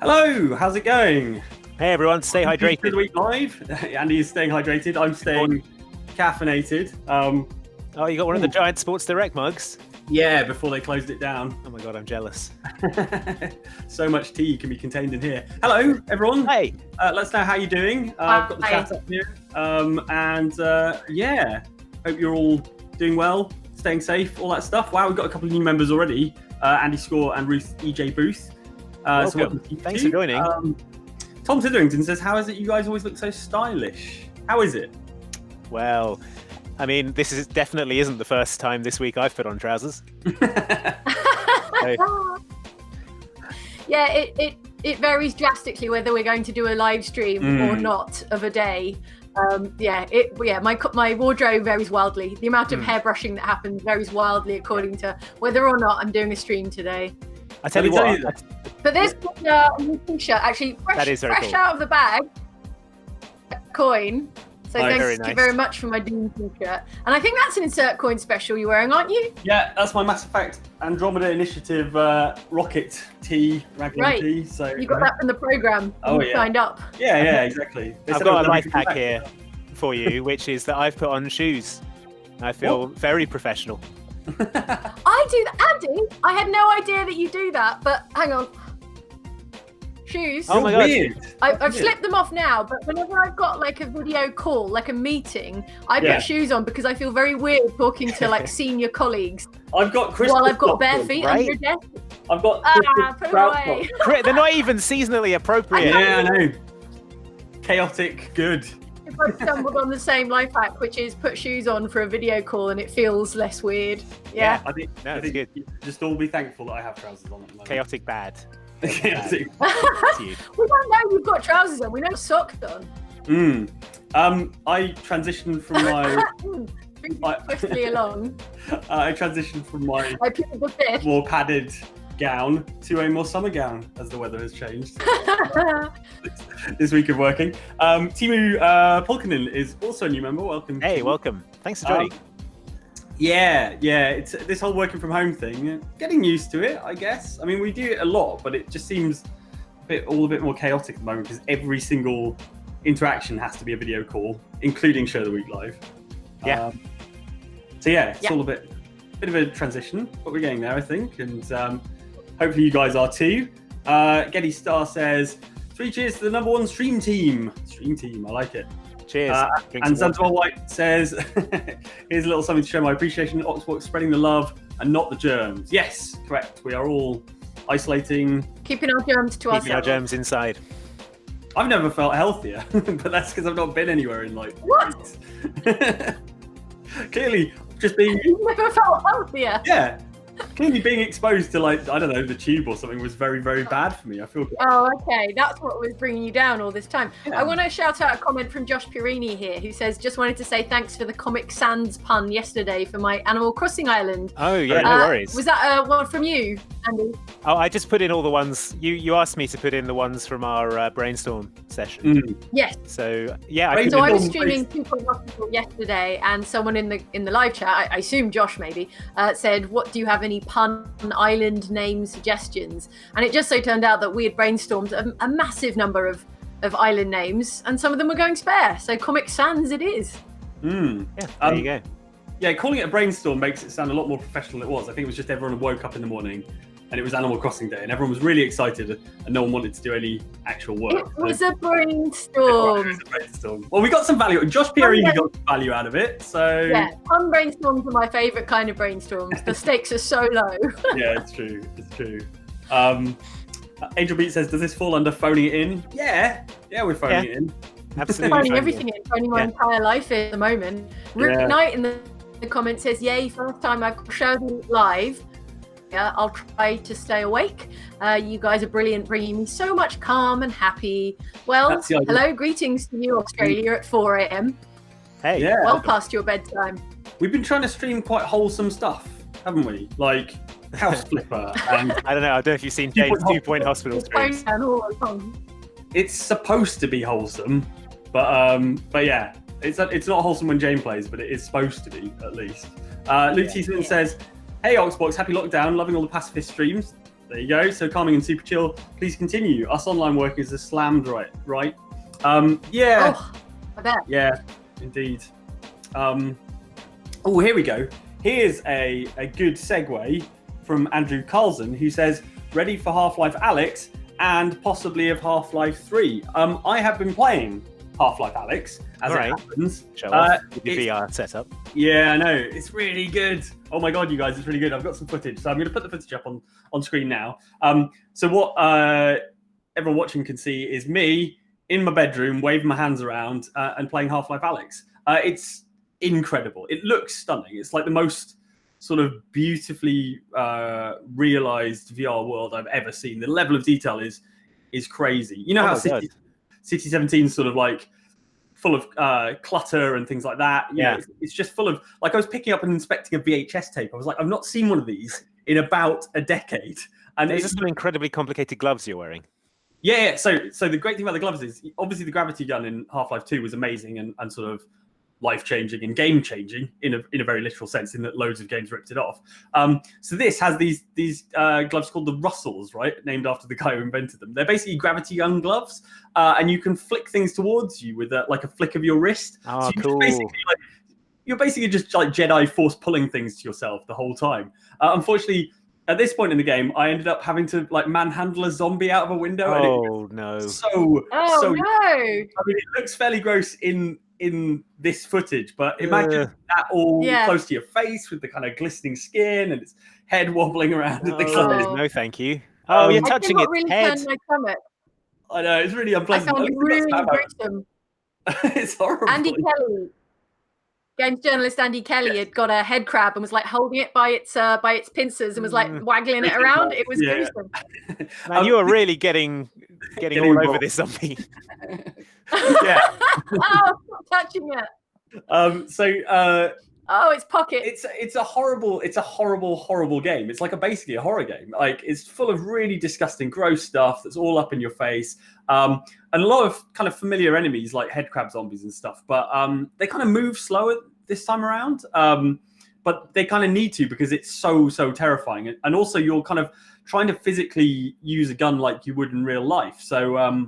Hello, how's it going? Hey everyone, stay hydrated. Good week live. Andy is staying hydrated. I'm staying caffeinated. Oh, you got one of the Giant Sports Direct mugs? Yeah, before they closed it down. Oh my god, I'm jealous. So much tea can be contained in here. Hello, everyone. Hey. Let us know how you're doing. I've got the chat up here. Yeah, hope you're all doing well, staying safe, all that stuff. Wow, we've got a couple of new members already. Andy Score and Ruth EJ Booth. Welcome. Thanks for joining. Tom Titherington says, how is it you guys always look so stylish? How is it? Well, I mean, definitely isn't the first time this week I've put on trousers. Yeah, it varies drastically whether we're going to do a live stream or not of a day. My wardrobe varies wildly. The amount of hairbrushing that happens varies wildly according to whether or not I'm doing a stream today. I tell you what. But this new t-shirt, actually fresh cool. out of the bag, coin. So thank you very much for my Doom t-shirt. And I think that's an insert coin special you're wearing, aren't you? Yeah, that's my Mass Effect Andromeda Initiative rocket tee, raglan tee. So you got that from the program. You signed up. Yeah, exactly. I've got a life hack here for you, which is that I've put on shoes. I feel very professional. I do that, Andy. I had no idea that you do that, but hang on. Shoes. Oh my god! I've slipped them off now, but whenever I've got like a video call, like a meeting, I put shoes on because I feel very weird talking to like senior colleagues. I've got while I've got bare feet under a desk. I've got put away. They're not even seasonally appropriate. I know. Chaotic good. If I stumbled on the same life hack, which is put shoes on for a video call and it feels less weird. Yeah. I think good. Just all be thankful that I have trousers on at the moment. Chaotic bad. Chaotic. We don't know you've got trousers on. We know socks on. I transitioned from my. Quickly along. I transitioned from my more padded gown to a more summer gown as the weather has changed this week of working. Timu Polkanen is also a new member. Welcome. Hey, welcome. Thanks for joining. It's this whole working from home thing. Getting used to it, I guess. I mean, we do it a lot, but it just seems a bit more chaotic at the moment because every single interaction has to be a video call, including Show the Week Live. Yeah. It's all a bit of a transition, but we're getting there, I think, and hopefully you guys are too. Getty Star says, 3 cheers to the #1 stream team. Stream team, I like it. Cheers. And Zanzibar White says, here's a little something to show my appreciation. Oxbox spreading the love and not the germs. Yes, correct. We are all isolating. Keeping our germs to ourselves. Keeping our germs inside. I've never felt healthier, but that's because I've not been anywhere in like what? Clearly, just being. You've never felt healthier. Yeah. Clearly being exposed to the tube or something was very, very bad for me. I feel. Oh, okay. That's what was bringing you down all this time. Yeah. I want to shout out a comment from Josh Purini here, who says, just wanted to say thanks for the Comic Sans pun yesterday for my Animal Crossing island. Oh, yeah, no worries. Was that one from you, Andy? Oh, I just put in all the ones. You asked me to put in the ones from our brainstorm session. Yes. So, yeah. I was streaming 2 Point Hospital yesterday, and someone in the live chat, I assume Josh maybe, said, what do you have any pun island name suggestions? And it just so turned out that we had brainstormed a massive number of island names, and some of them were going spare. So Comic Sans it is. Yeah, there you go. Yeah, calling it a brainstorm makes it sound a lot more professional than it was. I think it was just everyone woke up in the morning and it was Animal Crossing Day and everyone was really excited and no one wanted to do any actual work. It was a brainstorm. It was a brainstorm. Well, we got some value. Josh Pierini got some value out of it. So yeah, pun brainstorms are my favourite kind of brainstorms. The stakes are so low. Yeah, it's true. It's true. Angel Beat says, does this fall under phoning it in? Yeah, we're phoning it in. Absolutely. Phoning everything in, phoning my entire life in at the moment. Rick Knight in the comment says, yay, first time I've showed it live. Yeah, I'll try to stay awake. You guys are brilliant, bringing me so much calm and happy. Well, hello, greetings to you, Australia, at 4 a.m. Hey, well past your bedtime. We've been trying to stream quite wholesome stuff, haven't we? Like House Flipper and I don't know if you've seen James 2 Point Hospital streams. It's supposed to be wholesome, but yeah, it's not wholesome when Jane plays, but it is supposed to be at least. Luke Teasman says, hey Oxbox, happy lockdown, loving all the pacifist streams. There you go. So calming and super chill. Please continue. Us online workers are slammed, right? Yeah. Oh, I bet. Yeah, indeed. Oh, here we go. Here's a good segue from Andrew Carlson, who says, ready for Half-Life Alyx and possibly of Half-Life 3. I have been playing Half-Life Alyx, as it happens. Show off with the VR setup. Yeah, I know. It's really good. Oh my god, you guys, it's really good. I've got some footage. So I'm going to put the footage up on screen now. So what everyone watching can see is me in my bedroom, waving my hands around and playing Half-Life Alyx. It's incredible. It looks stunning. It's like the most sort of beautifully realized VR world I've ever seen. The level of detail is crazy. You know how City 17 is sort of like full of clutter and things like that. You know, it's just full of, like, I was picking up and inspecting a VHS tape. I was like, I've not seen one of these in about a decade. And there's just some incredibly complicated gloves you're wearing. Yeah. So the great thing about the gloves is obviously the gravity gun in Half-Life 2 was amazing and sort of life-changing and game-changing in a very literal sense, in that loads of games ripped it off. So this has these gloves called the Russells, right? Named after the guy who invented them. They're basically gravity gun gloves, and you can flick things towards you with like a flick of your wrist. Oh, so cool. You're basically just like Jedi Force pulling things to yourself the whole time. Unfortunately, at this point in the game, I ended up having to like manhandle a zombie out of a window. Oh, no. No. I mean, it looks fairly gross in this footage, but imagine that all close to your face with the kind of glistening skin and its head wobbling around at the clothes. No, thank you. Oh, you're touching its really head. turn my stomach. I know, it's really unpleasant. I found it really gruesome. It's horrible. Andy Kelly, games journalist Andy Kelly, had got a head crab and was like holding it by its pincers and was like waggling it around. It was gruesome. Man, you are really getting all over this zombie. Yeah. Oh, stop touching it. Oh, its pocket. It's a horrible game. It's like basically a horror game. Like, it's full of really disgusting, gross stuff that's all up in your face. And a lot of kind of familiar enemies like headcrab zombies and stuff. But they kind of move slower this time around. But they kind of need to, because it's so terrifying. And also you're kind of trying to physically use a gun like you would in real life. So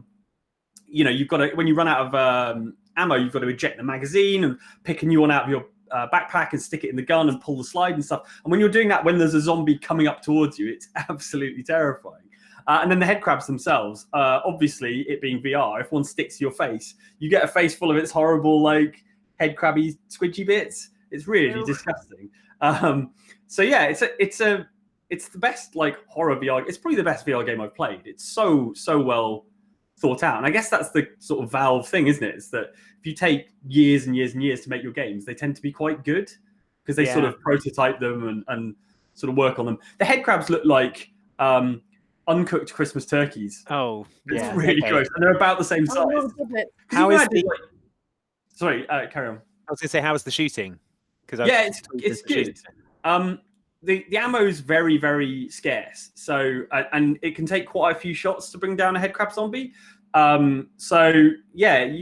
you know, you've got to, when you run out of ammo, you've got to eject the magazine and pick a new one out of your backpack and stick it in the gun and pull the slide and stuff. And when you're doing that, when there's a zombie coming up towards you, it's absolutely terrifying. And then the head crabs themselves, obviously it being VR, if one sticks to your face, you get a face full of its horrible, like, head crabby, squidgy bits. It's really disgusting. So yeah, it's the best, like, horror VR. It's probably the best VR game I've played. It's so well thought out. And I guess that's the sort of Valve thing, isn't it? It's that if you take years and years and years to make your games, they tend to be quite good because they sort of prototype them and sort of work on them. The head crabs look like uncooked Christmas turkeys. Oh, yeah. It's really gross. And they're about the same size. How is the... Sorry, carry on. I was going to say, how is the shooting? Yeah, it's good. The ammo is very, very scarce. So, and it can take quite a few shots to bring down a headcrab zombie. So yeah,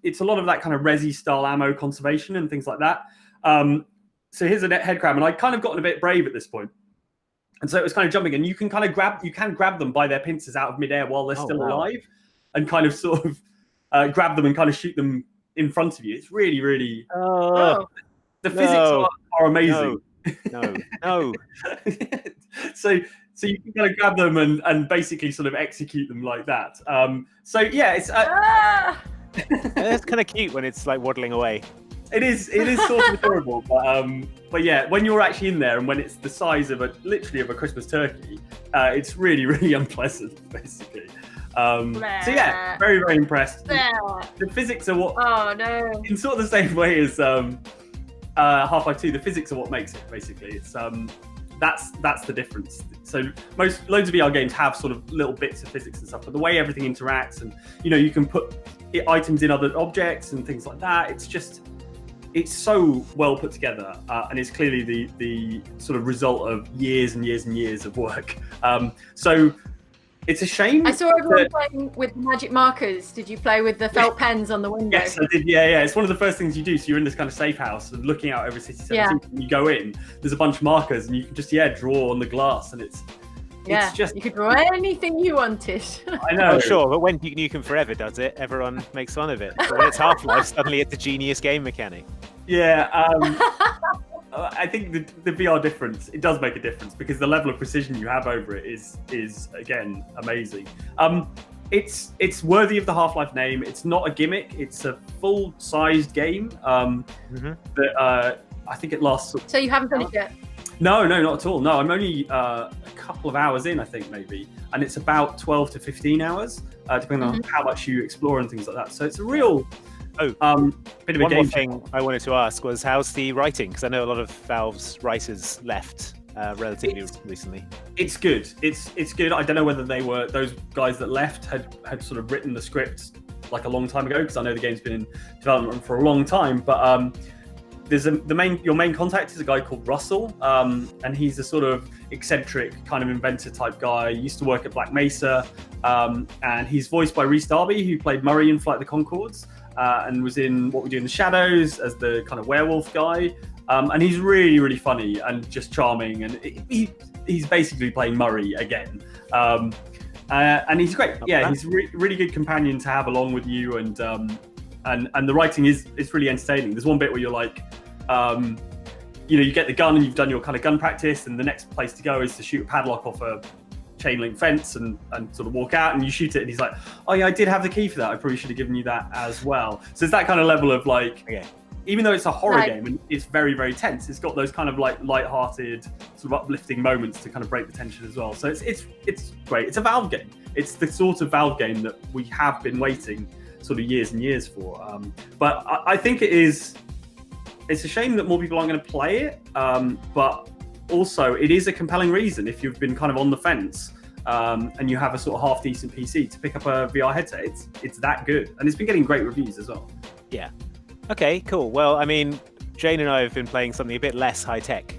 it's a lot of that kind of resi style ammo conservation and things like that. So here's a headcrab, and I kind of gotten a bit brave at this point. And so it was kind of jumping, and you can grab them by their pincers out of midair while they're still alive, and kind of sort of grab them and kind of shoot them in front of you. It's really, really. The physics are amazing. No. So you can kind of grab them and basically sort of execute them like that. So yeah, it's it's kind of cute when it's like waddling away. It is sort of adorable, but yeah, when you're actually in there and when it's the size of literally of a Christmas turkey, it's really, really unpleasant, basically. So yeah, very, very impressed. The physics are what. Oh no! In sort of the same way as Half-Life 2, the physics are what makes it. Basically, it's that's the difference. So loads of VR games have sort of little bits of physics and stuff, but the way everything interacts, and you can put items in other objects and things like that. It's so well put together, and it's clearly the sort of result of years and years and years of work. So it's a shame. I saw everyone playing with magic markers. Did you play with the felt pens on the window? Yes, I did. Yeah. It's one of the first things you do. So you're in this kind of safe house and looking out over City 17. And you go in, there's a bunch of markers, and you can just draw on the glass, and Yeah, it's just you could draw anything you wanted. I know. Oh, sure, but when Duke Nukem Forever does it, everyone makes fun of it. But when it's Half-Life, suddenly it's a genius game mechanic. Yeah, I think the VR difference, it does make a difference because the level of precision you have over it is again amazing. It's worthy of the Half-Life name. It's not a gimmick. It's a full-sized game. That I think it lasts. So you haven't finished yet? No, not at all. No, I'm only a couple of hours in, I think maybe, and it's about 12 to 15 hours, depending on how much you explore and things like that. So it's a real. Bit of a One game more thing I wanted to ask was, how's the writing? Because I know a lot of Valve's writers left relatively recently. It's good. It's good. I don't know whether they were those guys that left had sort of written the script like a long time ago, because I know the game's been in development for a long time. But there's your main contact is a guy called Russell, and he's a sort of eccentric kind of inventor type guy. He used to work at Black Mesa, and he's voiced by Rhys Darby, who played Murray in Flight of the Conchords. And was in What We Do in the Shadows as the kind of werewolf guy. And he's really, really funny and just charming. And he's basically playing Murray again. And he's great. Yeah, he's a really good companion to have along with you. And the writing is really entertaining. There's one bit where you're like, you get the gun and you've done your kind of gun practice, and the next place to go is to shoot a padlock off a chain link fence and sort of walk out, and you shoot it, and he's like, oh yeah, I did have the key for that, I probably should have given you that as well. So it's that kind of level of like, even though it's a horror game and it's very, very tense, it's got those kind of like light-hearted sort of uplifting moments to kind of break the tension as well. So it's great. It's a Valve game. It's the sort of Valve game that we have been waiting sort of years and years for. But I think it's a shame that more people aren't going to play it, but also, it is a compelling reason if you've been kind of on the fence and you have a sort of half-decent PC to pick up a VR headset. It's that good. And it's been getting great reviews as well. Yeah. Okay, cool. Well, I mean, Jane and I have been playing something a bit less high-tech.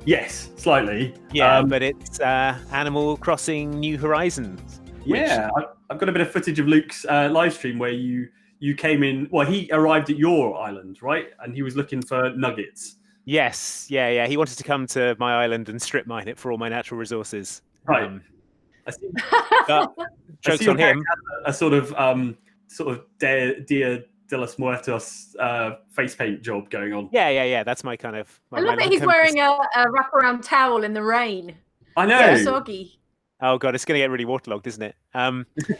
Yes, slightly. Yeah, but it's Animal Crossing New Horizons. Yeah, I've got a bit of footage of Luke's live stream where you came in. Well, he arrived at your island, right? And he was looking for nuggets. Yes, yeah. He wanted to come to my island and strip mine it for all my natural resources. Right. I see. Jokes on him. A sort of Dia de los Muertos face paint job going on. Yeah. That's my kind of. I love that he's wearing a wraparound towel in the rain. I know. So soggy. Oh god, it's going to get really waterlogged, isn't it?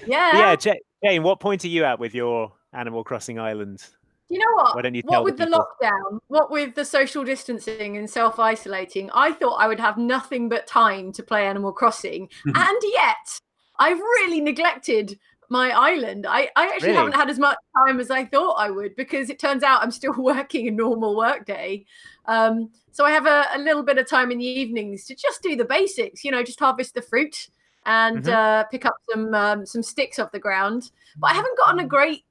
Yeah. Jane, what point are you at with your Animal Crossing island? You know what? Why don't you what with the lockdown, what with the social distancing and self-isolating, I thought I would have nothing but time to play Animal Crossing. And yet, I've really neglected my island. I actually haven't had as much time as I thought I would, because it turns out I'm still working a normal work day. So I have a little bit of time in the evenings to just do the basics, just harvest the fruit and pick up some sticks off the ground. But I haven't gotten a great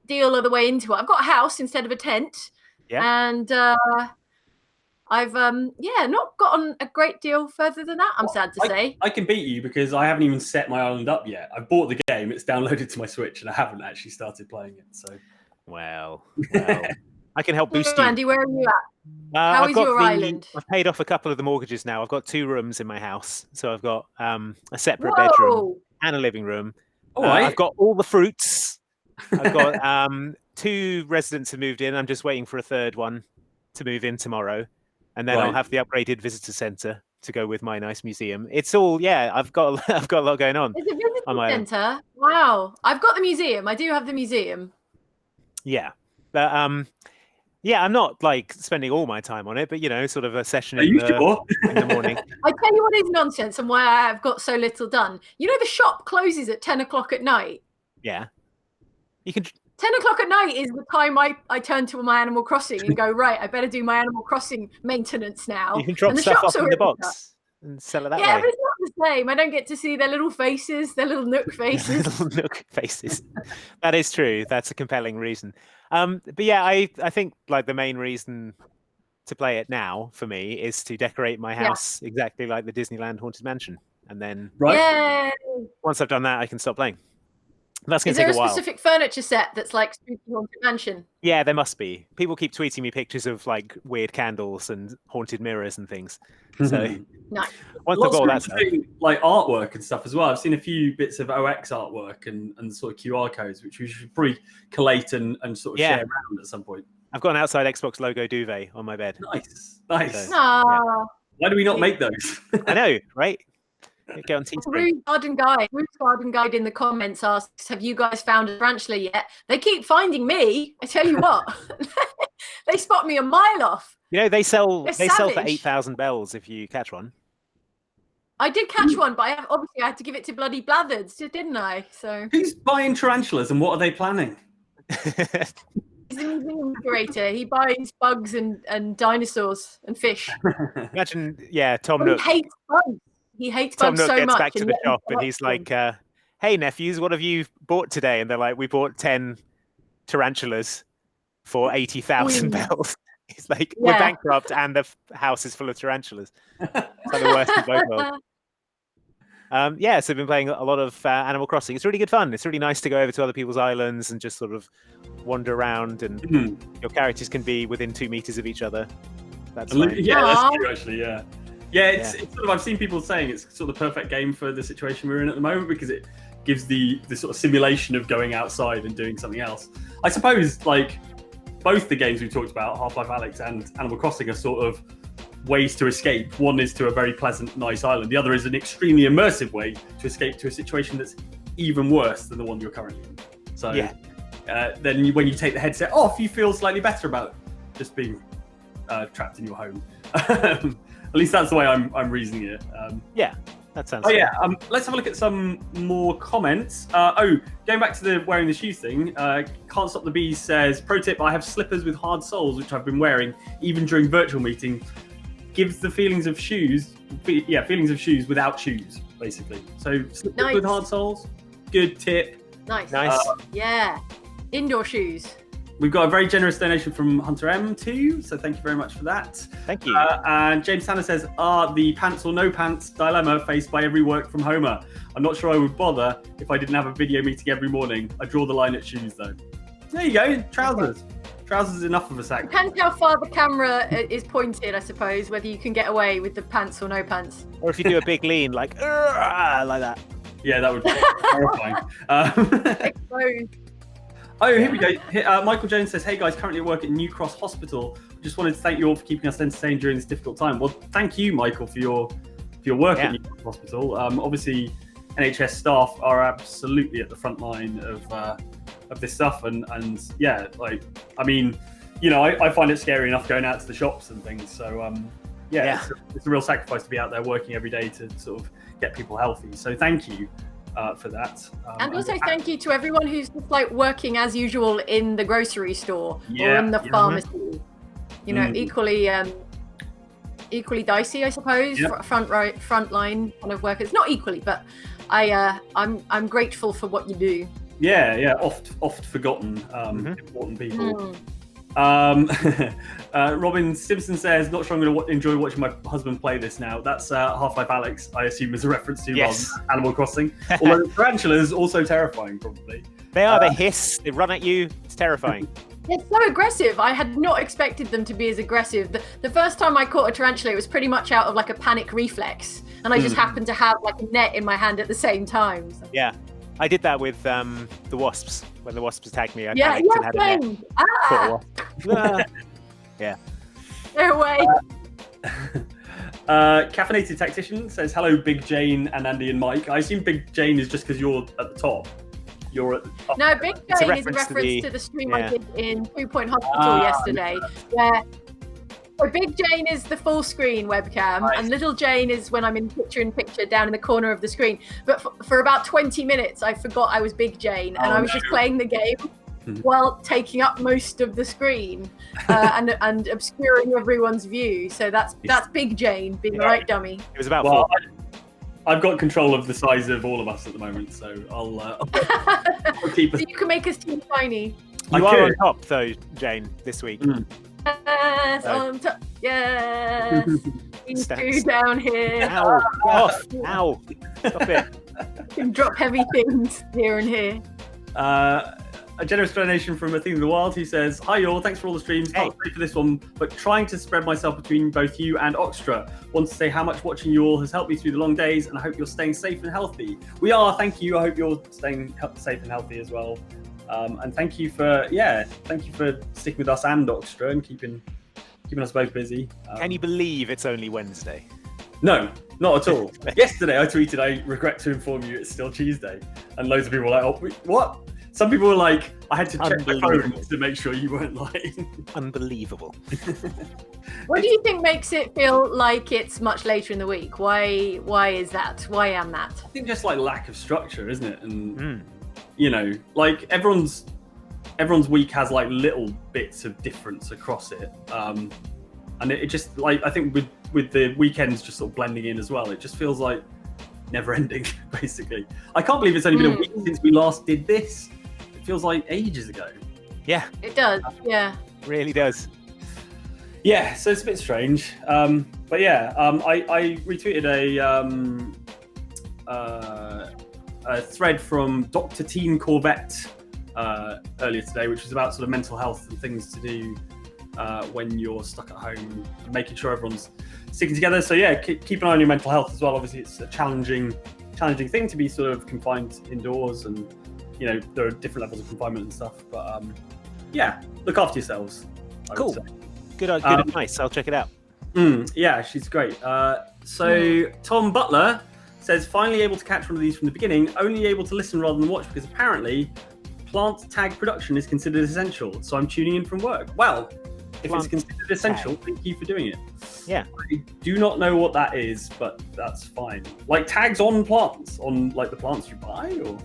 deal of the way into it. I've got a house instead of a tent, and I've not gotten a great deal further than that. I'm sad to say. I can beat you because I haven't even set my island up yet. I've bought the game, it's downloaded to my Switch, and I haven't actually started playing it. So, well, I can help boost you. Andy, where are you at? How is your island? I've paid off a couple of the mortgages now. I've got 2 rooms in my house, so I've got a separate bedroom and a living room. I've got all the fruits. I've got 2 residents have moved in. I'm just waiting for a 3rd one to move in tomorrow, and then I'll have the upgraded visitor centre to go with my nice museum. It's all I've got a lot going on. It's a visitor centre. Wow, I've got the museum. I do have the museum. Yeah, but I'm not like spending all my time on it, but sort of a session in the morning. I tell you what is nonsense and why I have got so little done. The shop closes at 10 o'clock at night. Yeah. You can 10 o'clock at night is the time I turn to my Animal Crossing and go, right, I better do my Animal Crossing maintenance now. You can drop stuff off in the box and sell it that way. Yeah, but it's not the same. I don't get to see their little faces, their little Nook faces. Little Nook faces. That is true. That's a compelling reason. But yeah, I think like the main reason to play it now for me is to decorate my house exactly like the Disneyland Haunted Mansion. And then once I've done that, I can stop playing. That's going Is to there take a a while. specific furniture set that's like Spooky Haunted Mansion? Yeah, there must be. People keep tweeting me pictures of like weird candles and haunted mirrors and things. So Nice. once I've got all that stuff, like artwork and stuff as well. I've seen a few bits of OX artwork and sort of QR codes, which we should probably collate and sort of share around at some point. I've got an outside Xbox logo duvet on my bed. Nice. So, Why do we not make those? I know, right? Get on Teespring. Ruth's Garden Guide in the comments asks, have you guys found a tarantula yet? They keep finding me. I tell you what, they spot me a mile off. You know, they sell for savage. 8,000 bells if you catch one. I did catch one, but I had to give it to bloody Blathers, didn't I? So who's buying tarantulas and what are they planning? He's a museum curator. He buys bugs and dinosaurs and fish. Imagine, Tom But Nook. he hates bugs. He hates Tom bugs Nook so gets much. back to the shop and he's like, hey, nephews, what have you bought today? And they're like, we bought 10 tarantulas for 80,000 bells. He's like, we're bankrupt and the house is full of tarantulas. It's like the worst of both worlds. So I've been playing a lot of Animal Crossing. It's really good fun. It's really nice to go over to other people's islands and just sort of wander around, and your characters can be within 2 meters of each other. That's fine. Yeah, that's true actually. It's sort of, I've seen people saying it's sort of the perfect game for the situation we're in at the moment because it gives the sort of simulation of going outside and doing something else. I suppose like both the games we talked about, HalfLife Alyx and Animal Crossing, are sort of ways to escape. One is to a very pleasant, nice island. The other is an extremely immersive way to escape to a situation that's even worse than the one you're currently in. So then when you take the headset off, you feel slightly better about just being trapped in your home. At least that's the way I'm reasoning it. That sounds let's have a look at some more comments. Going back to the wearing the shoes thing, Can't Stop the Bees says, pro tip, I have slippers with hard soles, which I've been wearing even during virtual meeting. Gives the feelings of shoes without shoes, basically. So slippers with hard soles, good tip. Nice. Indoor shoes. We've got a very generous donation from Hunter M too, so thank you very much for that. Thank you. And James Tanner says, the pants or no pants dilemma faced by every work from homer. I'm not sure I would bother if I didn't have a video meeting every morning. I draw the line at shoes though. There you go, trousers. Trousers is enough of a sack. Depends how far the camera is pointed, I suppose, whether you can get away with the pants or no pants. Or if you do a big lean, like that. Yeah, that would be terrifying. Exposed. Here we go. Michael Jones says, hey guys, currently at work at New Cross Hospital. Just wanted to thank you all for keeping us entertained during this difficult time. Well, thank you, Michael, for your work at New Cross Hospital. Obviously, NHS staff are absolutely at the front line of this stuff. And I mean, you know, I find it scary enough going out to the shops and things. So, it's a real sacrifice to be out there working every day to sort of get people healthy. So thank you. For that. And also thank you to everyone who's just like working as usual in the grocery store or in the pharmacy. You know, equally dicey, I suppose. Front line kind of workers. Not equally, but I'm grateful for what you do. Oft forgotten important people. Robin Simpson says, not sure I'm going to enjoy watching my husband play this now. That's Half-Life Alyx, I assume is a reference to Animal Crossing. Although tarantulas also terrifying, probably. They are, they hiss, they run at you, it's terrifying. It's so aggressive. I had not expected them to be as aggressive. The first time I caught a tarantula, it was pretty much out of like a panic reflex. And I just happened to have like a net in my hand at the same time. So. Yeah. I did that with the wasps. When the wasps attacked me, I panicked and had a net. Caught a wasp. Yeah. No way. Caffeinated Tactician says, hello, Big Jane and Andy and Mike. I assume Big Jane is just because you're at the top. You're at the top. No, Big Jane is a reference to the stream I did in 2 Point Hospital yesterday. Where so Big Jane is the full screen webcam, and Little Jane is when I'm in picture down in the corner of the screen. But for about 20 minutes, I forgot I was Big Jane, and I was just playing the game while taking up most of the screen and obscuring everyone's view. So that's Big Jane being right dummy. It was about 4. I've got control of the size of all of us at the moment, so I'll keep us. So you can make us too tiny. You are on top, though, Jane, this week. Yes, on top. Yes. These two down here. Ow. Off. Ow. Stop it. You can drop heavy things here and here. A generous donation from A Theme of the Wild, who says, "Hi y'all, thanks for all the streams. Can't wait for this one, but trying to spread myself between both you and Oxtra. Want to say how much watching you all has helped me through the long days, and I hope you're staying safe and healthy." We are, thank you. I hope you're staying safe and healthy as well. And thank you for sticking with us and Oxtra and keeping us both busy. Can you believe it's only Wednesday? No, not at all. Yesterday I tweeted, "I regret to inform you it's still Tuesday," and loads of people were like, "Oh, what?" Some people were like, "I had to check my phone to make sure you weren't lying." Unbelievable. What do you think makes it feel like it's much later in the week? Why is that? Why am that? I think just like lack of structure, isn't it? And you know, like everyone's week has like little bits of difference across it, and it just like I think with the weekends just sort of blending in as well, it just feels like never ending. Basically, I can't believe it's only been a week since we last did this. It feels like ages ago. Yeah, it does. Yeah, it really does. Yeah, so it's a bit strange. But yeah, I retweeted a thread from Dr. Teen Corvette earlier today, which was about sort of mental health and things to do when you're stuck at home, and making sure everyone's sticking together. So yeah, keep an eye on your mental health as well. Obviously, it's a challenging thing to be sort of confined indoors, and you know there are different levels of confinement and stuff. But yeah, look after yourselves. Cool. Good advice. I'll check it out. Yeah, she's great. So Tom Butler says, "Finally able to catch one of these from the beginning, only able to listen rather than watch because apparently plant tag production is considered essential. So I'm tuning in from work." Well, if it's considered essential, thank you for doing it. Yeah. I do not know what that is, but that's fine. Like tags on plants, on like the plants you buy, or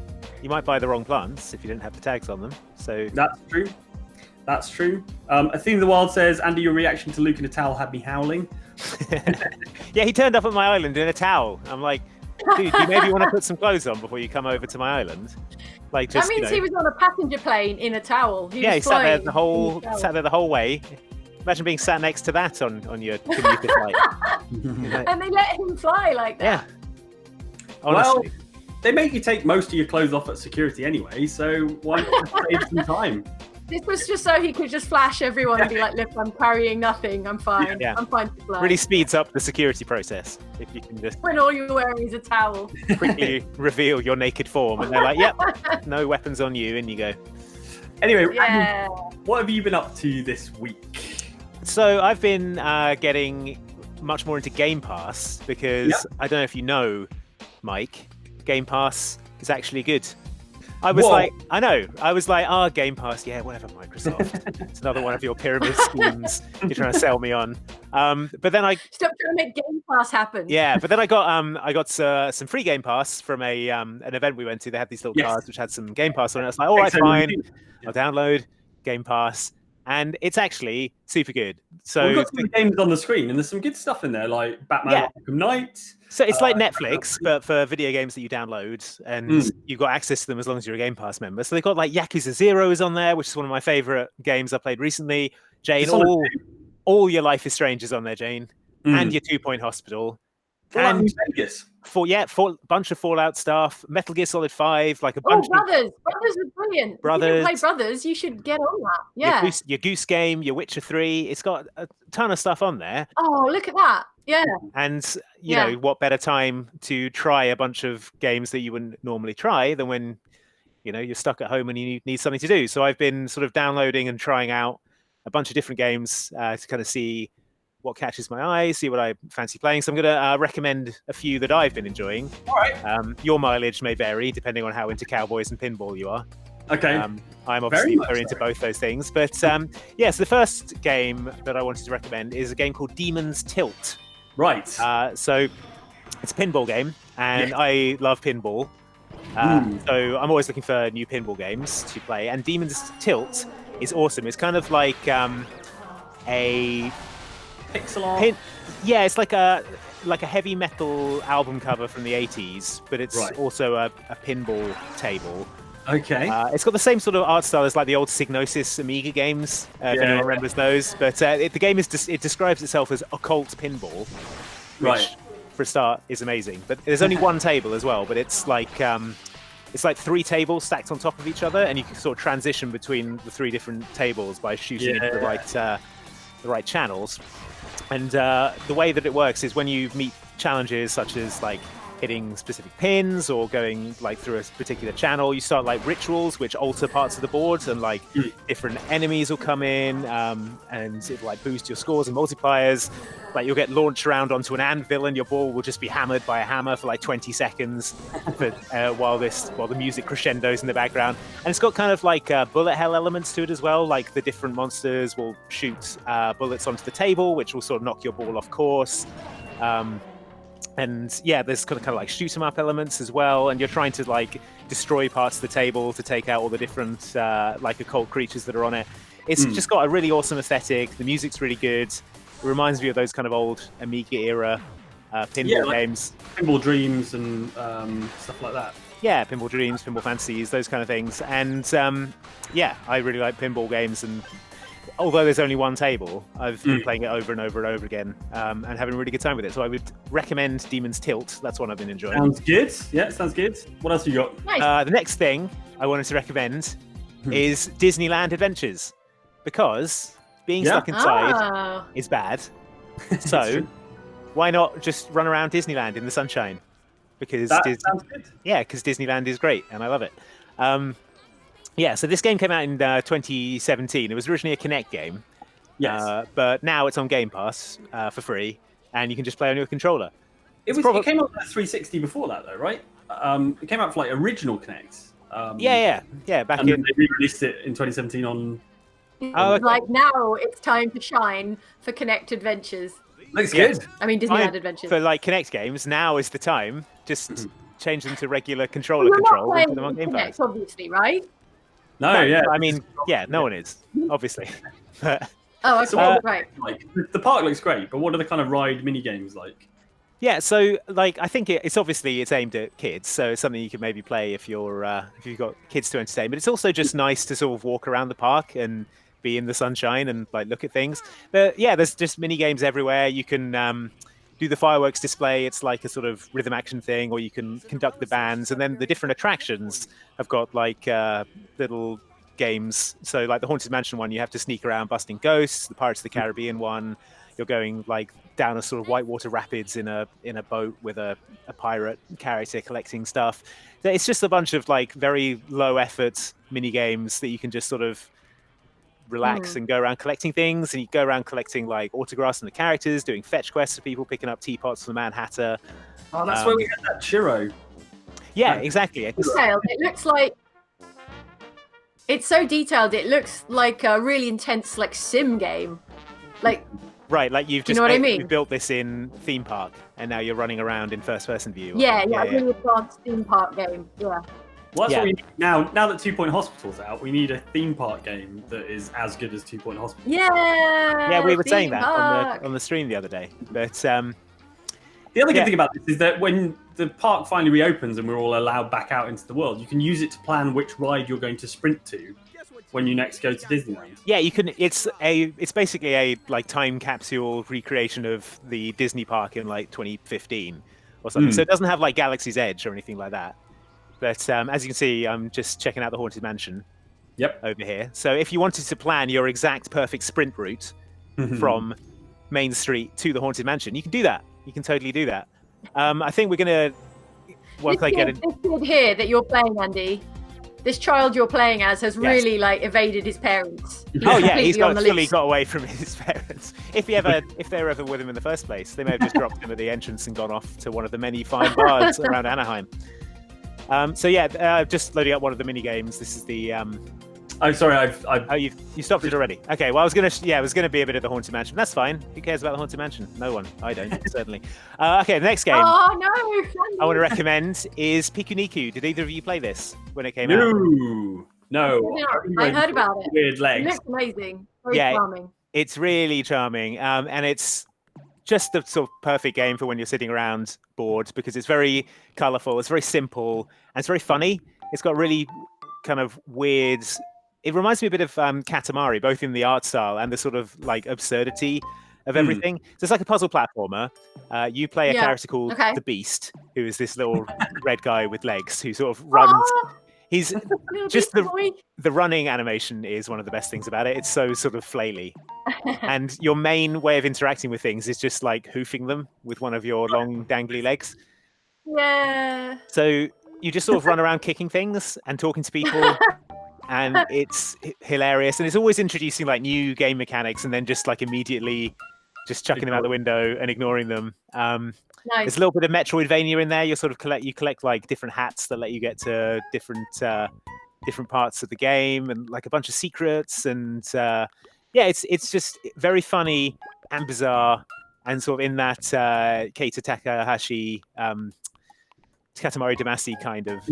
you might buy the wrong plants if you didn't have the tags on them. So that's true. That's true. A Theme of the Wild says, "Andy, your reaction to Luke in a towel had me howling." Yeah, he turned up at my island in a towel. I'm like, dude, you maybe want to put some clothes on before you come over to my island. Like, just, that means he was on a passenger plane in a towel. He sat there the whole way. Imagine being sat next to that on your commuter flight. And they let him fly like that. Yeah. Honestly. Well, they make you take most of your clothes off at security anyway, so why not save some time? This was just so he could just flash everyone and be like, "Look, I'm carrying nothing. I'm fine. Yeah. I'm fine to fly." Really speeds up the security process if you can just when all you're wearing is a towel. quickly reveal your naked form, and they're like, "Yep, no weapons on you," and you go. Anyway, yeah. What have you been up to this week? So I've been getting much more into Game Pass because I don't know if you know, Mike, Game Pass is actually good. I was like, Game Pass, yeah, whatever, Microsoft. It's another one of your pyramid schemes you're trying to sell me on. But then I stop trying to make Game Pass happen. Yeah, but then I got some free Game Pass from an event we went to. They had these little cards which had some Game Pass on it. I was like, all right, fine, I'll download Game Pass, and it's actually super good. So we've got some games on the screen, and there's some good stuff in there, like Batman Arkham Knight. So it's like Netflix, but for video games that you download, and you've got access to them as long as you're a Game Pass member. So they've got like Yakuza 0 is on there, which is one of my favorite games I played recently. Jane, all your Life is Strange is on there, Jane, and your 2 Point Hospital. And New Vegas. Bunch of Fallout stuff, Metal Gear Solid 5, like a bunch. Brothers are brilliant. Brothers, if you didn't play Brothers, you should get on that. Yeah, your Goose Game, your Witcher 3. It's got a ton of stuff on there. Oh, look at that! Yeah, and you know what better time to try a bunch of games that you wouldn't normally try than when you're stuck at home and you need something to do. So I've been sort of downloading and trying out a bunch of different games to kind of see what catches my eye, see what I fancy playing. So I'm going to recommend a few that I've been enjoying. All right. Your mileage may vary depending on how into cowboys and pinball you are. Okay. I'm obviously very into both those things. But so the first game that I wanted to recommend is a game called Demon's Tilt. Right. So it's a pinball game, and I love pinball. So I'm always looking for new pinball games to play. And Demon's Tilt is awesome. It's kind of like a pixel art. It's like a heavy metal album cover from the 80s, but it's also a pinball table. Okay. It's got the same sort of art style as like the old Psygnosis Amiga games, if anyone remembers those. But the game it describes itself as occult pinball, which for a start is amazing. But there's only one table as well. But it's like it's like 3 tables stacked on top of each other, and you can sort of transition between the 3 different tables by shooting into the right channels. And the way that it works is when you meet challenges such as like hitting specific pins or going like through a particular channel, you start like rituals which alter parts of the board, and like different enemies will come in, and it will like boost your scores and multipliers. Like you'll get launched around onto an anvil and your ball will just be hammered by a hammer for like 20 seconds while the music crescendos in the background. And it's got kind of like bullet hell elements to it as well. Like the different monsters will shoot bullets onto the table, which will sort of knock your ball off course. And yeah, there's kind of like shoot 'em up elements as well, and you're trying to like destroy parts of the table to take out all the different like occult creatures that are on it. It's just got a really awesome aesthetic. The music's really good. It reminds me of those kind of old Amiga era pinball games, Pinball Dreams and stuff like that. Yeah, Pinball Dreams, Pinball Fantasies, those kind of things. And yeah, I really like pinball games, and although there's only one table, I've been playing it over and over and over again, and having a really good time with it. So I would recommend Demon's Tilt. That's one I've been enjoying. Sounds good. Yeah, sounds good. What else you got? Nice. The next thing I wanted to recommend is Disneyland Adventures, because being stuck inside is bad. So why not just run around Disneyland in the sunshine? Because sounds good. Yeah, because Disneyland is great and I love it. Yeah, so this game came out in 2017. It was originally a Kinect game. Yes. But now it's on Game Pass for free, and you can just play on your controller. It came out on 360 before that, though, right? It came out for like original Kinect. Yeah. Back and in. then they re-released it in 2017 on. Oh, okay. Like now, it's time to shine for Kinect Adventures. Looks good. I mean, Disneyland Adventures. For like Kinect games, now is the time. Just change them to regular controller control and put them on Game Pass. Obviously, right? No, yeah. I mean, yeah, no one is, obviously. Oh, okay, so right. Like, the park looks great, but what are the kind of ride mini games like? Yeah, so like I think it's obviously it's aimed at kids, so it's something you can maybe play if you've got kids to entertain. But it's also just nice to sort of walk around the park and be in the sunshine and like look at things. But yeah, there's just mini games everywhere. You can do the fireworks display. It's like a sort of rhythm action thing, or you can conduct the bands, and then the different attractions have got like little games. So like the Haunted Mansion one, you have to sneak around busting ghosts. The Pirates of the Caribbean one, you're going like down a sort of whitewater rapids in a boat with a pirate character collecting stuff. It's just a bunch of like very low effort mini games that you can just sort of relax and go around collecting things, and you go around collecting like autographs from the characters, doing fetch quests for people, picking up teapots from the Mad Hatter. Oh, that's where we had that churro. Yeah, exactly. It looks like it's so detailed. It looks like a really intense like sim game. Like right, like you've just you know what I mean? You built this in theme park, and now you're running around in first person view. Yeah, really advanced theme park game. Yeah. Well, that's what we need now. Now that 2 Point Hospital's out, we need a theme park game that is as good as 2 Point Hospital. Yeah, we were saying that on the stream the other day. But the other good thing about this is that when the park finally reopens and we're all allowed back out into the world, you can use it to plan which ride you're going to sprint to when you next go to Disneyland. Yeah, you can. It's basically a like time capsule recreation of the Disney park in like 2015 or something. So it doesn't have like Galaxy's Edge or anything like that. But as you can see, I'm just checking out the Haunted Mansion over here. So if you wanted to plan your exact perfect sprint route from Main Street to the Haunted Mansion, you can do that. You can totally do that. I think we're going to... This kid here that you're playing, Andy, this child you're playing as has really like evaded his parents. He's fully got away from his parents. If they were ever with him in the first place, they may have just dropped him at the entrance and gone off to one of the many fine bars around Anaheim. Just loading up one of the mini games. This is the. Oh, sorry, you stopped it already. Okay, well, I was gonna be a bit of the Haunted Mansion. That's fine. Who cares about the Haunted Mansion? No one. I don't certainly. Okay, the next game. Oh no! I want to recommend is Pika Miku. Did either of you play this when it came out? No. I heard about it. Weird legs. It looks amazing. Very charming. It's really charming, and it's just the sort of perfect game for when you're sitting around bored, because it's very colourful, it's very simple, and it's very funny. It's got really kind of weird... It reminds me a bit of Katamari, both in the art style and the sort of like absurdity of everything. So it's like a puzzle platformer. You play a character called the Beast, who is this little red guy with legs who sort of runs. He's just the running animation is one of the best things about it. It's so sort of flaily. And your main way of interacting with things is just like hoofing them with one of your long dangly legs. Yeah. So you just sort of run around kicking things and talking to people. And it's hilarious. And it's always introducing like new game mechanics and then just like immediately just chucking them out the window and ignoring them. There's a little bit of Metroidvania in there. You sort of collect like different hats that let you get to different parts of the game and like a bunch of secrets. And it's just very funny and bizarre and sort of in that Keita Takahashi Katamari Damacy kind of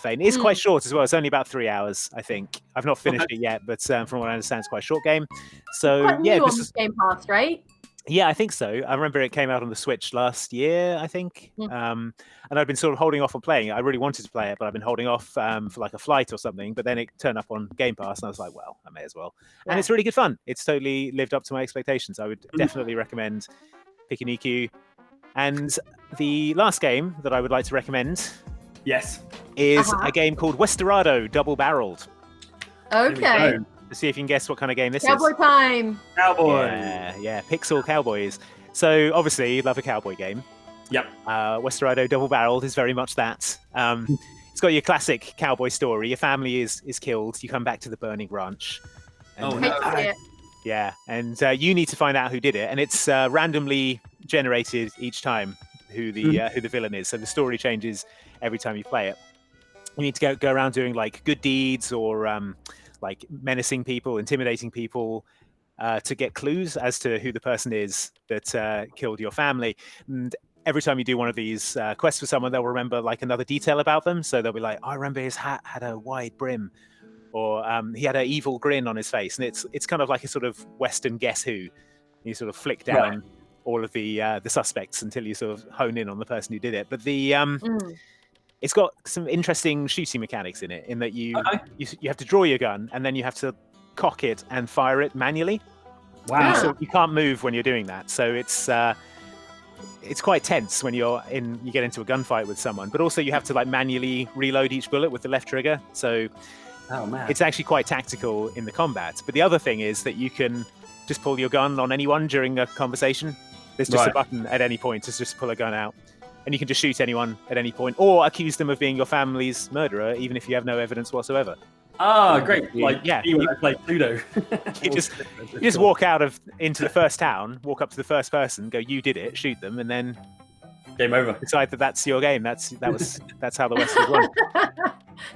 vein. It's quite short as well. It's only about 3 hours, I think. I've not finished it yet, but from what I understand, it's quite a short game. So this is Game Pass, right? Yeah, I think so. I remember it came out on the Switch last year, I think. And I've been sort of holding off on playing it. I really wanted to play it, but I've been holding off for like a flight or something. But then it turned up on Game Pass, and I was like, well, I may as well. And it's really good fun. It's totally lived up to my expectations. I would definitely recommend Pika Miku. And the last game that I would like to recommend is a game called Westerado Double Barreled. Okay. To see if you can guess what kind of game this Cowboy is. time. Cowboy. Yeah, Pixel Cowboys. So obviously you love a cowboy game. Yep. Westerado Double Barreled is very much that. It's got your classic cowboy story. Your family is killed. You come back to the burning ranch. And, yeah, and you need to find out who did it, and it's randomly generated each time who the villain is. So the story changes every time you play it. You need to go around doing like good deeds or like menacing people, intimidating people to get clues as to who the person is that killed your family. And every time you do one of these quests for someone, they'll remember like another detail about them. So they'll be like, I remember his hat had a wide brim, or he had an evil grin on his face. And it's kind of like a sort of Western Guess Who. You sort of flick down all of the suspects until you sort of hone in on the person who did it. But it's got some interesting shooting mechanics in it, in that you have to draw your gun and then you have to cock it and fire it manually. Wow! So you can't move when you're doing that. So it's quite tense when you get into a gunfight with someone. But also you have to like manually reload each bullet with the left trigger. So it's actually quite tactical in the combat. But the other thing is that you can just pull your gun on anyone during a conversation. There's just a button at any point to just pull a gun out. And you can just shoot anyone at any point, or accuse them of being your family's murderer, even if you have no evidence whatsoever. Great! You play Pluto. you just walk into the first town, walk up to the first person, go, "You did it," shoot them, and then game over. Decide that that's your game. That's how the West is run.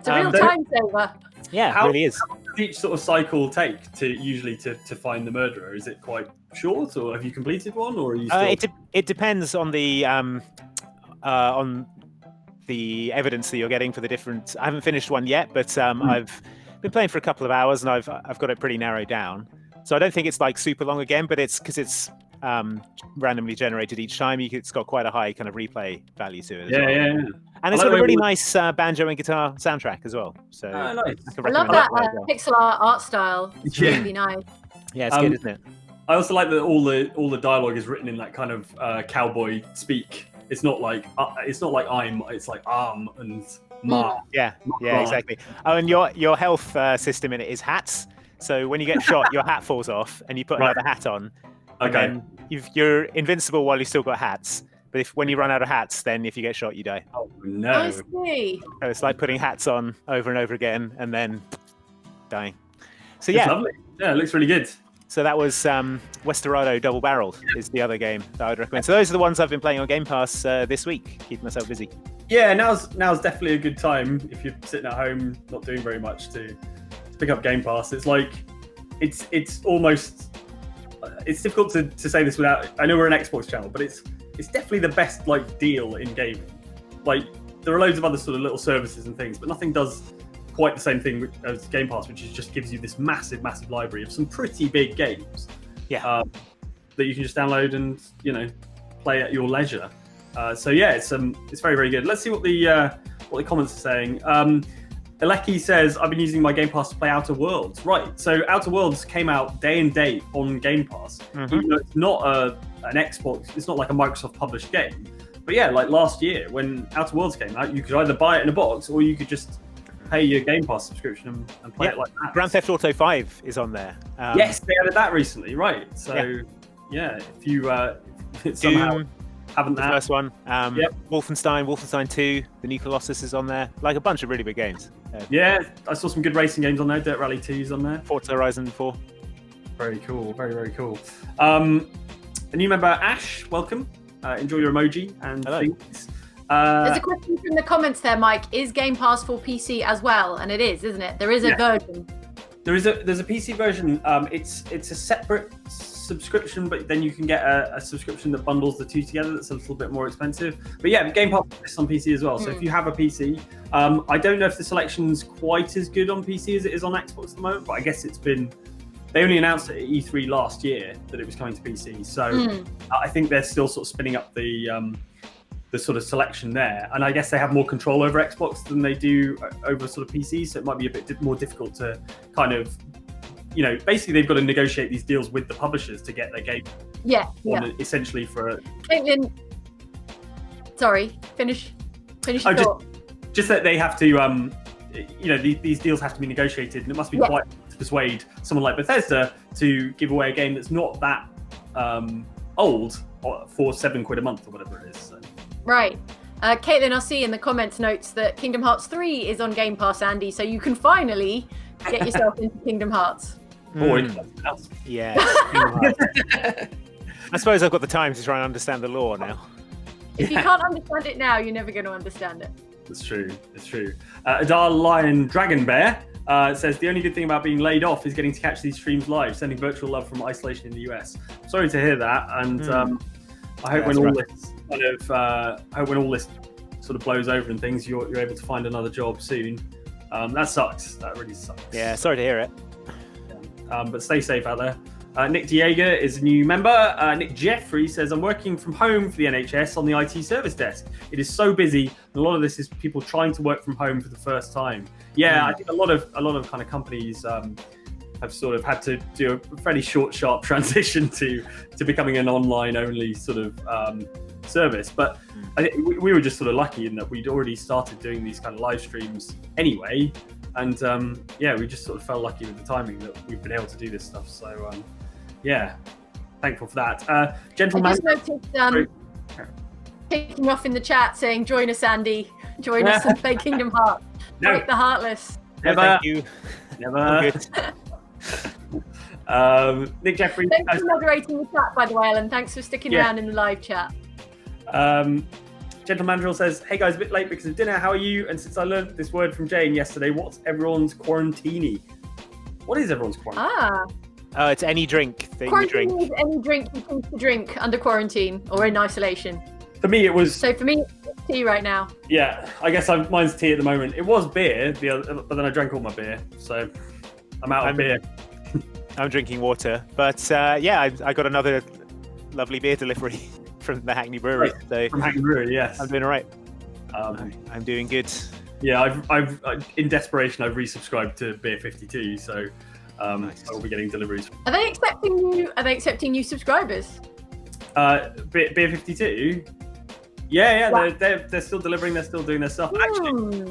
It's a real time saver. Yeah, it really is. How does each sort of cycle take to find the murderer? Is it quite short, or have you completed one, or are you still... It depends on the evidence that you're getting for the different. I haven't finished one yet, but I've been playing for a couple of hours and I've got it pretty narrowed down. So I don't think it's like super long again, but it's because it's randomly generated each time. It's got quite a high kind of replay value to it. Yeah. And it's got a really nice banjo and guitar soundtrack as well. So nice. I love that pixel art style. It's really nice. Yeah, it's good, isn't it? I also like that all the dialogue is written in that kind of cowboy speak. It's not like it's like and ma. Yeah, exactly. Oh, and your health system in it is hats. So when you get shot, your hat falls off, and you put another hat on. Okay. And then you're invincible while you've still got hats. But when you run out of hats, then if you get shot, you die. Oh no! I see. So it's like putting hats on over and over again, and then dying. So it's lovely. Yeah, it looks really good. So that was Westerado Double Barreled is the other game that I would recommend. So those are the ones I've been playing on Game Pass this week, keeping myself busy. Yeah, now's definitely a good time if you're sitting at home not doing very much to pick up Game Pass. It's like it's almost it's difficult to say this without. I know we're an Xbox channel, but it's definitely the best like deal in gaming. Like there are loads of other sort of little services and things, but nothing does quite the same thing as Game Pass, which just gives you this massive library of some pretty big games. Yeah. That you can just download and play at your leisure. So yeah, it's very, very good. Let's see what the comments are saying. Aleki says, I've been using my Game Pass to play Outer Worlds. Right, so Outer Worlds came out day and date on Game Pass. Even though it's not an Xbox, it's not like a Microsoft published game. But yeah, like last year when Outer Worlds came out, you could either buy it in a box or you could just pay your Game Pass subscription and play it like that. Grand Theft Auto 5 is on there. Yes, they added that recently, right? So yeah, if you somehow haven't the that. first one, Wolfenstein 2, the New Colossus is on there. Like a bunch of really big games. Yeah, I saw some good racing games on there. Dirt Rally 2 is on there. Forza Horizon 4. Very cool, very cool. A new member, Ash, welcome. Enjoy your emoji and things. There's a question from the comments there, Mike. Is Game Pass for PC as well? And it is, isn't it? There is a version. There's a PC version. It's a separate subscription, but then you can get a subscription that bundles the two together. That's a little bit more expensive. But yeah, Game Pass is on PC as well. So if you have a PC, I don't know if the selection's quite as good on PC as it is on Xbox at the moment. But I guess they only announced it at E3 last year that it was coming to PC. So I think they're still sort of spinning up the sort of selection there, and I guess they have more control over Xbox than they do over sort of PC, so it might be a bit more difficult to kind of, basically they've got to negotiate these deals with the publishers to get their game essentially for Caitlin, sorry, finish your thought. Just that they have to these deals have to be negotiated, and it must be quite to persuade someone like Bethesda to give away a game that's not that old for £7 a month or whatever it is. So. Right. Caitlin, I'll see in the comments notes that Kingdom Hearts 3 is on Game Pass, Andy, so you can finally get yourself into Kingdom Hearts. Yeah. I suppose I've got the time to try and understand the lore now. If you can't understand it now, you're never going to understand it. It's true. Adar Lion Dragon Bear says, the only good thing about being laid off is getting to catch these streams live, sending virtual love from isolation in the US. Sorry to hear that, and I hope when all this sort of blows over and things, you're able to find another job soon. That sucks. That really sucks. Yeah, sorry to hear it. But stay safe out there. Nick Diego is a new member. Nick Jeffrey says, I'm working from home for the NHS on the IT service desk. It is so busy. And a lot of this is people trying to work from home for the first time. Yeah, I think a lot of kind of companies have sort of had to do a fairly sharp transition to becoming an online only sort of service. But I think we were just sort of lucky in that we'd already started doing these kind of live streams anyway. And we just sort of felt lucky with the timing that we've been able to do this stuff. So thankful for that. Gentleman, I just noticed taking off in the chat saying, join us, Andy. Join us and play Kingdom Hearts. Break the Heartless. Never. Thank you. Never. Nick Jeffrey. Thanks for moderating the chat, by the way, Ellen. Thanks for sticking around in the live chat. Gentle Mandrill says, hey guys, a bit late because of dinner. How are you? And since I learned this word from Jane yesterday, what's everyone's quarantini? What is everyone's quarantini? It's any drink that you drink. Quarantine is any drink you choose to drink under quarantine or in isolation. For me, it was... So for me, it's tea right now. Yeah, I guess mine's tea at the moment. It was beer, but then I drank all my beer. So I'm out of beer. I'm drinking water. But I got another lovely beer delivery from the Hackney Brewery. So from Hackney Brewery, yes. I'm doing all right. I'm doing good. Yeah, I've in desperation, I've resubscribed to Beer 52, so nice. I'll be getting deliveries. Are they accepting new subscribers? Beer 52? Yeah, wow. they're still delivering. They're still doing their stuff. Actually,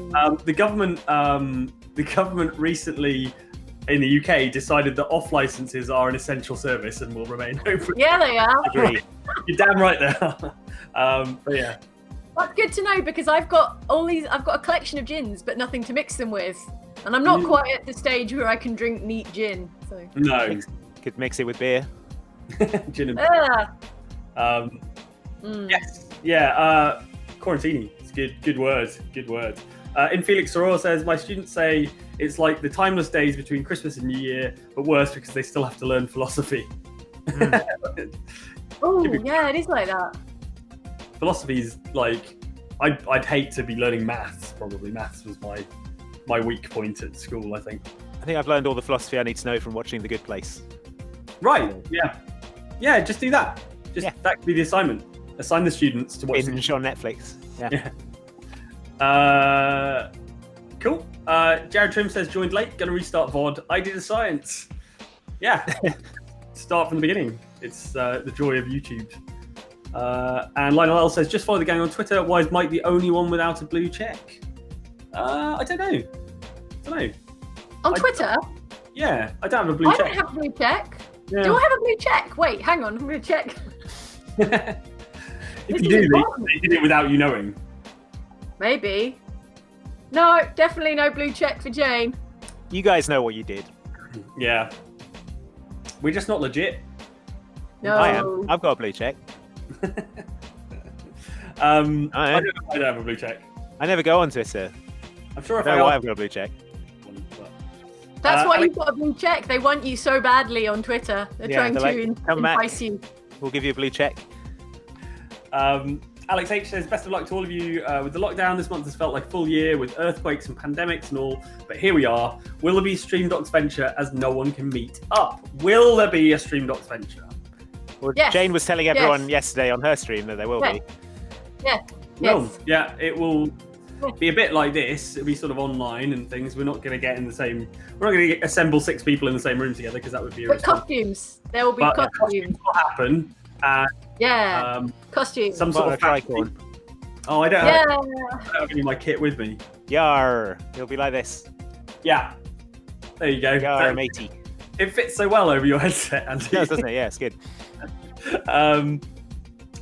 the government recently in the UK decided that off licenses are an essential service and will remain open. Yeah, they are. Agree. You're damn right they are. But yeah. That's good to know because I've got a collection of gins, but nothing to mix them with, and I'm not quite at the stage where I can drink neat gin. So no, could mix it with beer. Gin and yes, yeah. Quarantini. It's good word. Good word. In Felix Soror says, my students say it's like the timeless days between Christmas and New Year, but worse because they still have to learn philosophy. Oh, yeah, it is like that. Philosophy is like, I'd hate to be learning maths. Probably maths was my weak point at school, I think. I think I've learned all the philosophy I need to know from watching The Good Place. Right, yeah, just do that. That could be the assignment. Assign the students to watch binge on Netflix. Cool. Jared Trim says, joined late, gonna restart VOD. I did a science. Yeah. Start from the beginning. It's the joy of YouTube. And Lionel L says, just follow the gang on Twitter. Why is Mike the only one without a blue check? I don't know. On Twitter? Yeah, I don't have a blue check. I don't have a blue check. Yeah. Do I have a blue check? Wait, hang on. I'm going to check. If you do, they did it without you knowing. Maybe. No, definitely no blue check for Jane. You guys know what you did. Yeah. We're just not legit. No. I am. I've got a blue check. I don't have a blue check. I never go on Twitter. I'm sure if I know why I've got a blue check. That's why you've got a blue check. They want you so badly on Twitter. They're trying to entice you. We'll give you a blue check. Alex H says, best of luck to all of you. With the lockdown, this month has felt like a full year with earthquakes and pandemics and all. But here we are. Will there be a Stream Docs venture as no one can meet up? Will there be a Stream Docs venture? Well, yes. Jane was telling everyone yesterday on her stream that there will be. Yeah. Yes. Yeah, it will be a bit like this. It'll be sort of online and things. We're not going to get in the same. We're not going to assemble 6 people in the same room together because that would be. But costumes. There will be costumes. Costumes will happen. Costumes. Some sort of tricorn. Oh, I don't have any of my kit with me. Yar. It'll be like this. Yeah. There you go. Yar, matey. It fits so well over your headset, Andy. It does, doesn't it? Yeah, it's good.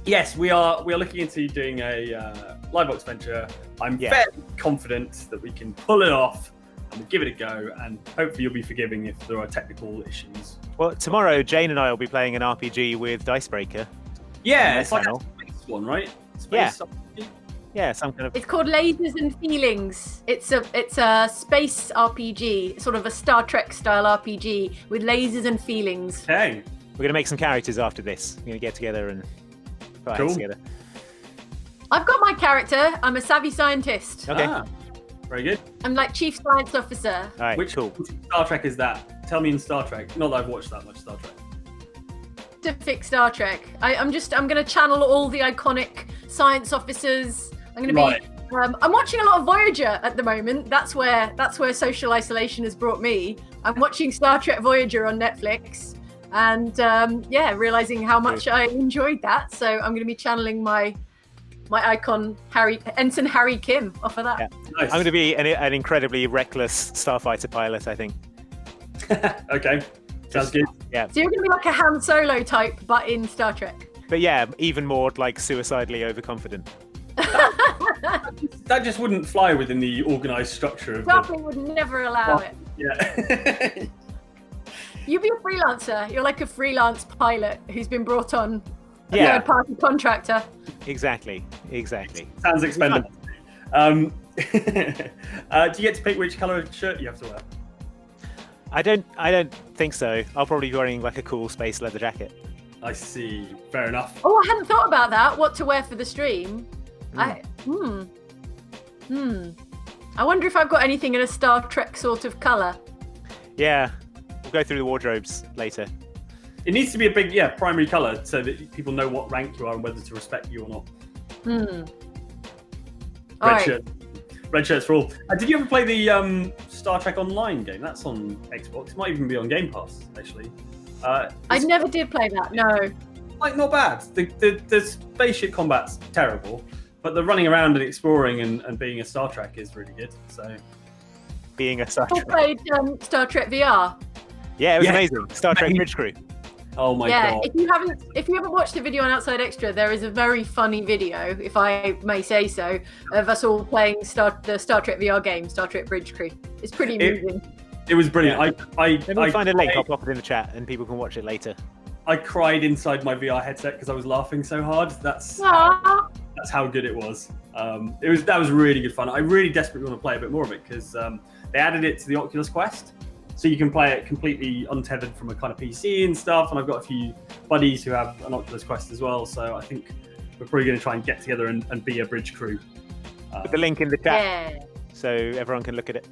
Yes, we are looking into doing a live box venture. I'm fairly confident that we can pull it off and we'll give it a go, and hopefully you'll be forgiving if there are technical issues. Well, tomorrow Jane and I will be playing an RPG with Dicebreaker. Yeah, it's like a space one, right? Space RPG? Yeah, some kind of. It's called Lasers and Feelings. It's a space RPG, sort of a Star Trek style RPG with lasers and feelings. Okay. We're going to make some characters after this. We're going to get together and put our heads together. I've got my character. I'm a savvy scientist. Okay. Very good. I'm like Chief Science Officer. All right, Which Star Trek is that? Tell me in Star Trek. Not that I've watched that much Star Trek. Specific Star Trek. I'm going to channel all the iconic science officers. I'm going to be. I'm watching a lot of Voyager at the moment. That's where social isolation has brought me. I'm watching Star Trek Voyager on Netflix, and realizing how much I enjoyed that. So I'm going to be channeling my icon Ensign Harry Kim off of that. Yeah. Nice. I'm going to be an incredibly reckless starfighter pilot, I think. Okay, sounds good. Yeah. So you're going to be like a Han Solo type, but in Star Trek. But yeah, even more like suicidally overconfident. That just wouldn't fly within the organised structure of. Starfleet would never allow it. Yeah. You'd be a freelancer. You're like a freelance pilot who's been brought on. Third-party contractor. Exactly. Sounds expendable. Do you get to pick which colour shirt you have to wear? I don't think so. I'll probably be wearing like a cool space leather jacket. I see. Fair enough. Oh, I hadn't thought about that. What to wear for the stream? I wonder if I've got anything in a Star Trek sort of colour. Yeah, we'll go through the wardrobes later. It needs to be a big, primary colour so that people know what rank you are and whether to respect you or not. Red shirts for all. Did you ever play the Star Trek Online game? That's on Xbox. It might even be on Game Pass, actually. I never did play that, no. Like, not bad. The spaceship combat's terrible, but the running around and exploring and being a Star Trek is really good. So, being a Star Trek. I played Star Trek VR. Yeah, it was amazing. Star Trek Bridge Crew. Oh my god! If you haven't watched the video on Outside Extra, there is a very funny video, if I may say so, of us all playing the Star Trek VR game, Star Trek Bridge Crew. It's pretty moving. It was brilliant. Let me find a link. I'll pop it in the chat, and people can watch it later. I cried inside my VR headset because I was laughing so hard. That's how good it was. That was really good fun. I really desperately want to play a bit more of it because they added it to the Oculus Quest. So you can play it completely untethered from a kind of PC and stuff. And I've got a few buddies who have an Oculus Quest as well. So I think we're probably going to try and get together and be a bridge crew. Put the link in the chat so everyone can look at it.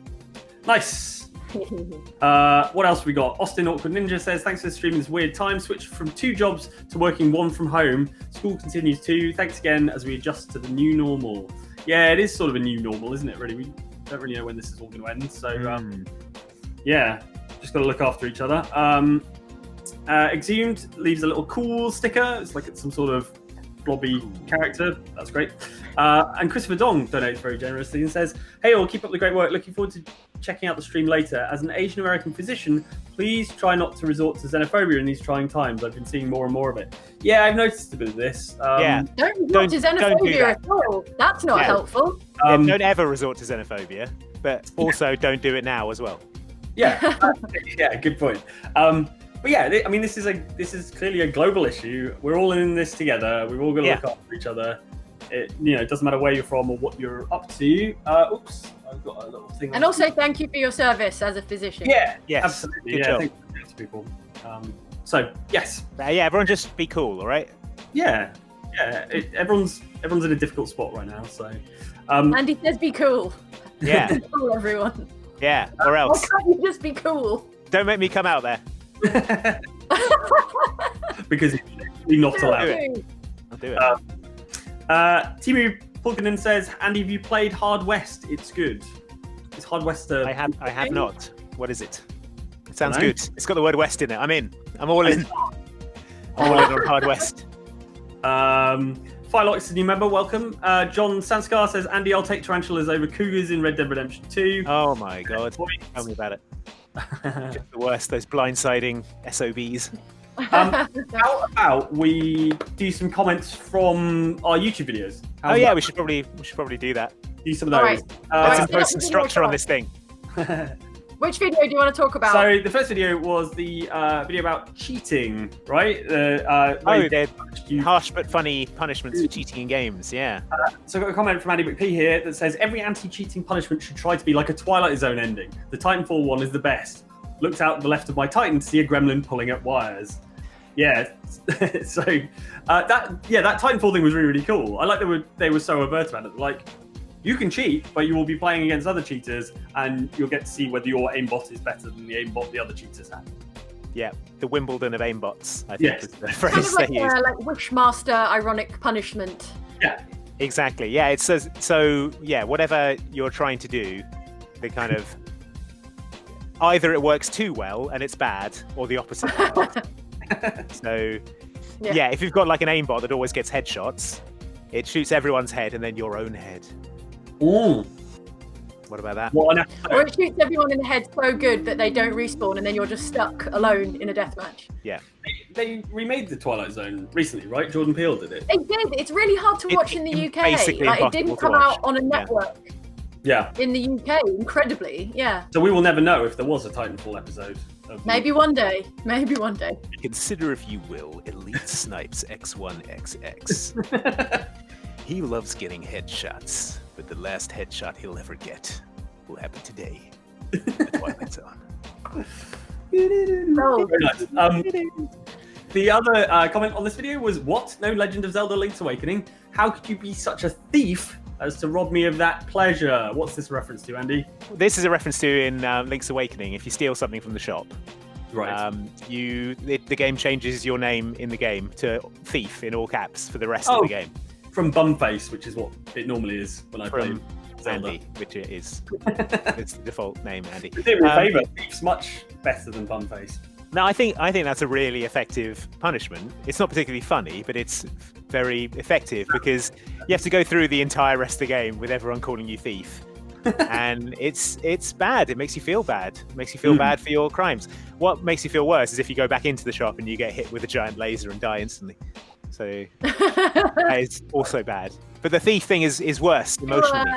Nice. What else we got? Austin Awkward Ninja says, thanks for streaming this weird time. Switched from 2 jobs to working 1 from home. School continues too. Thanks again as we adjust to the new normal. Yeah, it is sort of a new normal, isn't it, really? don't really know when this is all going to end. So yeah, just got to look after each other. Exhumed leaves a little cool sticker. It's like it's some sort of blobby character. That's great. And Christopher Dong donates very generously and says, "Hey all, keep up the great work. Looking forward to checking out the stream later. As an Asian American physician, please try not to resort to xenophobia in these trying times. I've been seeing more and more of it." Yeah, I've noticed a bit of this. Don't resort to xenophobia at all. That's not helpful. Don't ever resort to xenophobia, but also don't do it now as well. Yeah, yeah, good point. But yeah, I mean, this is clearly a global issue. We're all in this together. We've all got to look after each other. It doesn't matter where you're from or what you're up to. Oops, I've got a little thing. And also, thank you for your service as a physician. Yeah, yes, absolutely. Good job. Thank you to people. So yes. Yeah, everyone just be cool, all right? Yeah. Everyone's in a difficult spot right now. So. Andy says, "Be cool." Yeah. Be cool, everyone. Yeah, or else. Why can't you just be cool? Don't make me come out there. Because you're not allowed. I'll do it. Timu Pulkinen says, "Andy, have you played Hard West? It's good." Is Hard West I have not. What is it? It sounds good. It's got the word West in it. I'm in. I'm all in. I'm all in on Hard West. Firelox is a new member. Welcome. John Sanskar says, "Andy, I'll take tarantulas over cougars in Red Dead Redemption 2. Oh my god. Tell me about it. Just the worst, those blindsiding SOBs. How about we do some comments from our YouTube videos? We should probably do that. Do some of those. Let's impose some structure on this thing. Which video do you want to talk about? So the first video was the video about cheating, right? They're harsh but funny punishments for cheating in games. Yeah. So I got a comment from Andy McP here that says, "Every anti-cheating punishment should try to be like a Twilight Zone ending. The Titanfall one is the best. Looked out to the left of my Titan to see a gremlin pulling at wires." Yeah. So that Titanfall thing was really, really cool. I like they were so overt about it. Like, you can cheat, but you will be playing against other cheaters, and you'll get to see whether your aimbot is better than the aimbot the other cheaters have. Yeah, the Wimbledon of aimbots, I think is the phrase kind of like, they use. Like Wishmaster ironic punishment. Yeah. Exactly. Yeah, it says so. Yeah, whatever you're trying to do, the kind of either it works too well and it's bad, or the opposite. So yeah, if you've got like an aimbot that always gets headshots, it shoots everyone's head and then your own head. Ooh. What about that? Or it shoots everyone in the head so good that they don't respawn and then you're just stuck alone in a deathmatch. Yeah. They remade the Twilight Zone recently, right? Jordan Peele did it. They did. It's really hard to watch in the UK. Basically like, it didn't come out on a network. Yeah. In the UK, incredibly. Yeah. So we will never know if there was a Titanfall episode. Maybe one day. Maybe one day. Consider, if you will, Elite Snipes X1XX. He loves getting headshots, but the last headshot he'll ever get will happen today. The Twilight Zone. Very nice. The other comment on this video was, "What? No Legend of Zelda Link's Awakening? How could you be such a thief as to rob me of that pleasure?" What's this reference to, Andy? This is a reference to in Link's Awakening. If you steal something from the shop, right, the game changes your name in the game to Thief in all caps for the rest of the game. From Bumface, which is what it normally is when I play Zelda. Andy, which it is. It's the default name, Andy. Do me a favour. Thief's much better than Bumface. No, I think that's a really effective punishment. It's not particularly funny, but it's very effective because you have to go through the entire rest of the game with everyone calling you thief. And it's bad. It makes you feel bad. It makes you feel bad for your crimes. What makes you feel worse is if you go back into the shop and you get hit with a giant laser and die instantly. So that is also bad. But the thief thing is worse emotionally.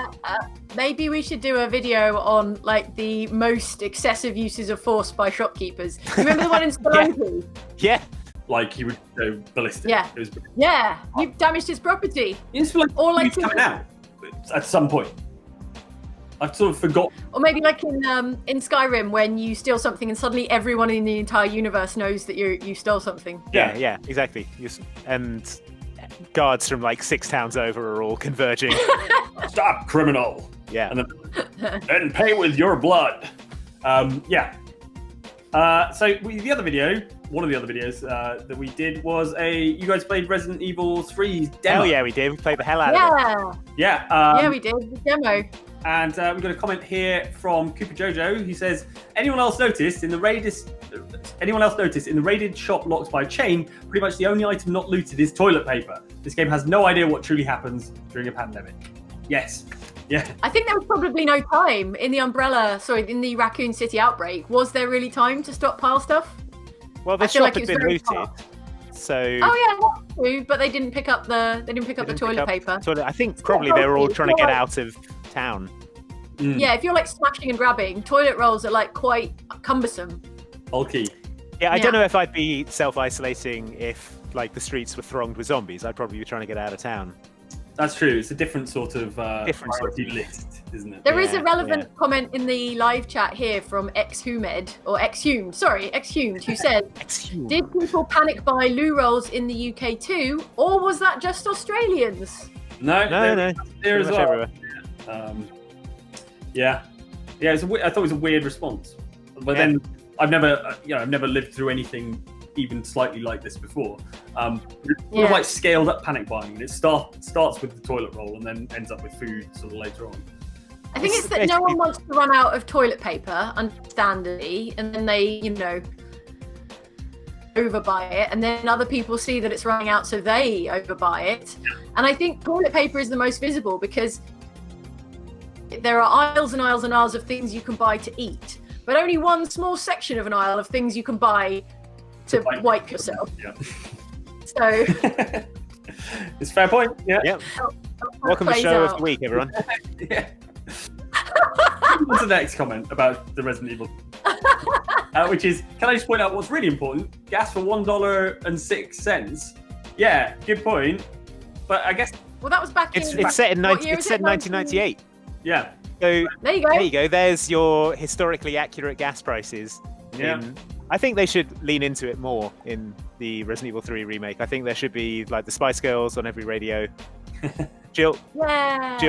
Maybe we should do a video on like the most excessive uses of force by shopkeepers. You remember the one in Spelunky? Yeah. Like he would go ballistic. Yeah. It was You've damaged his property. Or like coming out at some point. I've sort of forgot. Or maybe like in Skyrim when you steal something and suddenly everyone in the entire universe knows that you stole something. Yeah, exactly. And guards from like 6 towns over are all converging. Stop, criminal. Yeah. And then pay with your blood. So the other video, one of the other videos that we did was you guys played Resident Evil 3's demo. Oh yeah, we did. We played the hell out of it. Yeah, we did. The demo. And we've got a comment here from Cooper Jojo who says, anyone else noticed in the raided shop locked by chain, pretty much the only item not looted is toilet paper. This game has no idea what truly happens during a pandemic. Yes. Yeah. I think there was probably no time in the Raccoon City outbreak. Was there really time to stockpile stuff? Well, the shop had been looted. So. Oh yeah, that's true. But they didn't pick up the toilet paper. I think probably they were all trying to get out of town. Yeah, if you're like smashing and grabbing, toilet rolls are like quite cumbersome. Bulky. Yeah, I don't know if I'd be self-isolating if like the streets were thronged with zombies. I'd probably be trying to get out of town. That's true. It's a different sort of list, isn't it? There is a relevant comment in the live chat here from Exhumed, who said, did people panic buy loo rolls in the UK too, or was that just Australians? No. There as well. Everywhere. Yeah. I thought it was a weird response, but then I've never lived through anything even slightly like this before. It's sort of like scaled up panic buying, and it starts with the toilet roll and then ends up with food sort of later on. I think it's that no one wants to run out of toilet paper, understandably, and then they, overbuy it, and then other people see that it's running out, so they overbuy it. And I think toilet paper is the most visible because there are aisles and aisles and aisles of things you can buy to eat, but only one small section of an aisle of things you can buy to wipe yourself. Yeah. So it's a fair point. Yeah. Welcome to the show of the week, everyone. Yeah. What's the next comment about the Resident Evil? Which is, can I just point out what's really important? Gas for $1.06. Yeah, good point. But I guess that was back it's set in 1998. Yeah. So there you go. There you go. There's your historically accurate gas prices. Yeah. I think they should lean into it more in the Resident Evil 3 remake. I think there should be like the Spice Girls on every radio. Jill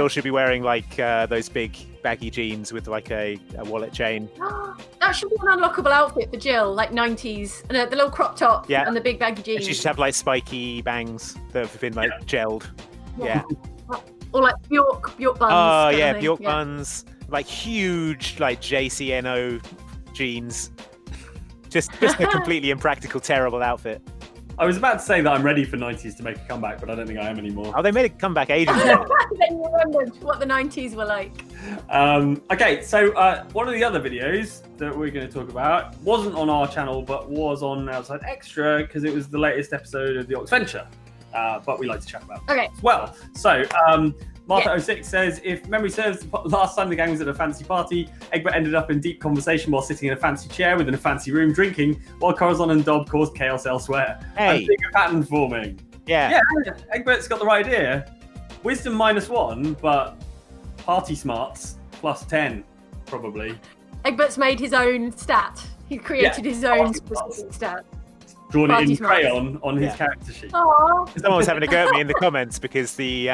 should be wearing like those big baggy jeans with like a wallet chain. That should be an unlockable outfit for Jill, like 90s, and the little crop top and the big baggy jeans. And she should have like spiky bangs that have been like gelled. Yeah. Or like Bjork buns. Oh yeah, Bjork buns, like huge like JCNO jeans. Just a completely impractical, terrible outfit. I was about to say that I'm ready for 90s to make a comeback, but I don't think I am anymore. Oh, they made a comeback ages ago. Then you remembered what the 90s were like. Okay, so one of the other videos that we're going to talk about wasn't on our channel, but was on Outside Extra because it was the latest episode of the Ox Venture. But we like to chat about it as well. So, Martha06 says, if memory serves, the last time the gang was at a fancy party, Egbert ended up in deep conversation while sitting in a fancy chair within a fancy room drinking, while Corazon and Dob caused chaos elsewhere. Hey. And bigger pattern forming. Yeah, Egbert's got the right idea. Wisdom -1, but party smarts +10, probably. Egbert's made his own stat. He created his own specific stat. Drawn it in crayon on his character sheet. Aww. Someone was having a go at me in the comments because the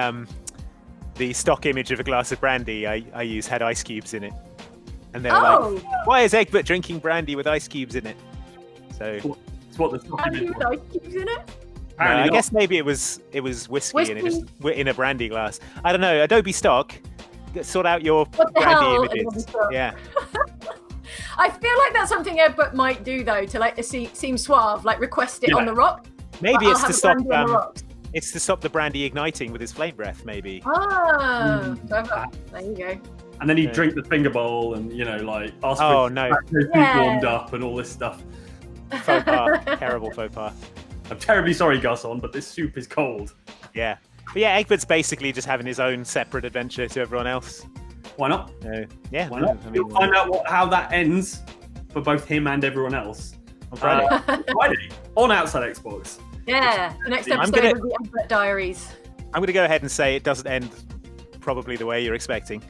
stock image of a glass of brandy I use had ice cubes in it. And they were like, why is Egbert drinking brandy with ice cubes in it? So it's what the stock image with ice cubes in it? I guess maybe it was whiskey and it just in a brandy glass. I don't know. Adobe Stock, sort out your brandy images. Yeah. I feel like that's something Egbert might do though, to like seem suave, like request it on the rock. Maybe it's to stop it's to stop the brandy igniting with his flame breath, maybe. There you go. And then he'd drink the finger bowl and, like ask for food warmed up and all this stuff. Faux pas. Terrible faux pas. I'm terribly sorry, Gaston, but this soup is cold. Yeah. But yeah, Egbert's basically just having his own separate adventure to everyone else. Why not? Yeah. Why not? You'll find out how that ends for both him and everyone else on Friday. Friday on Outside Xbox. Yeah, the next episode of the Egbert Diaries. I'm going to go ahead and say it doesn't end probably the way you're expecting.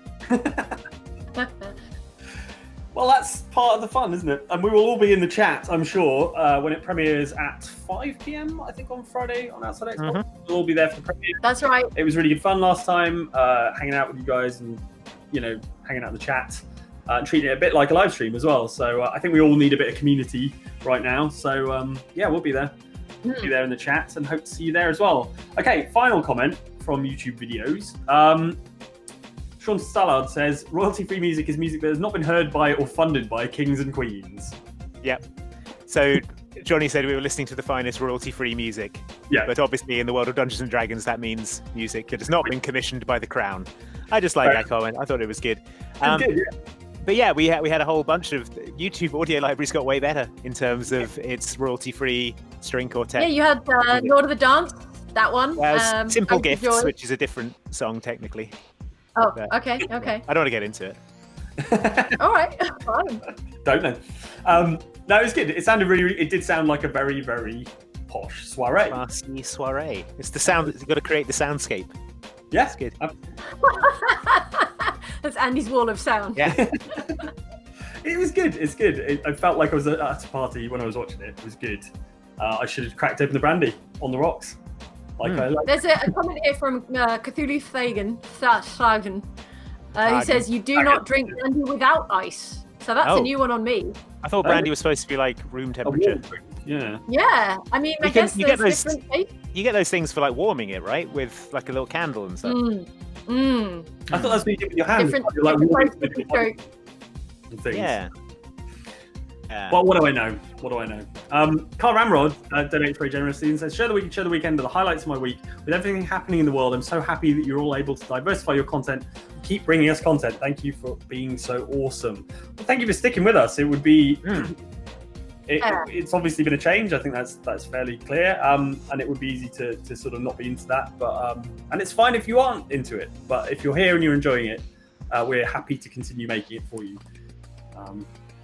Well, that's part of the fun, isn't it? And we will all be in the chat, I'm sure, when it premieres at 5 p.m, I think, on Friday on Outside Xbox. Mm-hmm. We'll all be there for the premiere. That's right. It was really good fun last time, hanging out with you guys and, hanging out in the chat. Treating it a bit like a live stream as well. So I think we all need a bit of community right now. So, we'll be there. We'll be there in the chat and hope to see you there as well. Okay, final comment from YouTube videos. Sean Stallard says, royalty-free music is music that has not been heard by or funded by kings and queens. Yep. So Johnny said we were listening to the finest royalty-free music. Yeah. But obviously in the world of Dungeons and Dragons, that means music that has not been commissioned by the crown. I just like that comment. I thought it was good. Good, yeah. But yeah, we had a whole bunch of YouTube audio libraries got way better in terms of its royalty-free string quartet. Yeah, you had Lord of the Dance, that one. Simple Thank You, Gifts, Joy. which is a different song technically. Oh, But, okay. I don't want to get into it. All right, fine. Don't know. No, it was good. It sounded really, it did sound like a very, very posh soiree. Classy soiree. It's the sound that you've got to create the soundscape. Yeah. It's good. That's Andy's wall of sound. Yeah. It was good. It's good. I felt like I was at a party when I was watching it. It was good. I should have cracked open the brandy on the rocks. There's a comment here from Cthulhu Thagan, who says, you do not drink brandy without ice. So that's a new one on me. I thought brandy was supposed to be like room temperature. Yeah. Yeah. I mean, I guess there's different tastes. You get those things for like warming it, right? With like a little candle and stuff. I thought that's what you did with your hands. Different Like warming places with to your body stroke. and things. Yeah. Well, what do I know? Carl Ramrod donates very generously and says, share the weekend are the highlights of my week. With everything happening in the world, I'm so happy that you're all able to diversify your content. Keep bringing us content. Thank you for being so awesome. Well, thank you for sticking with us. It would be... It's obviously been a change. I think that's fairly clear. And it would be easy to sort of not be into that. But and it's fine if you aren't into it. But if you're here and you're enjoying it, we're happy to continue making it for you.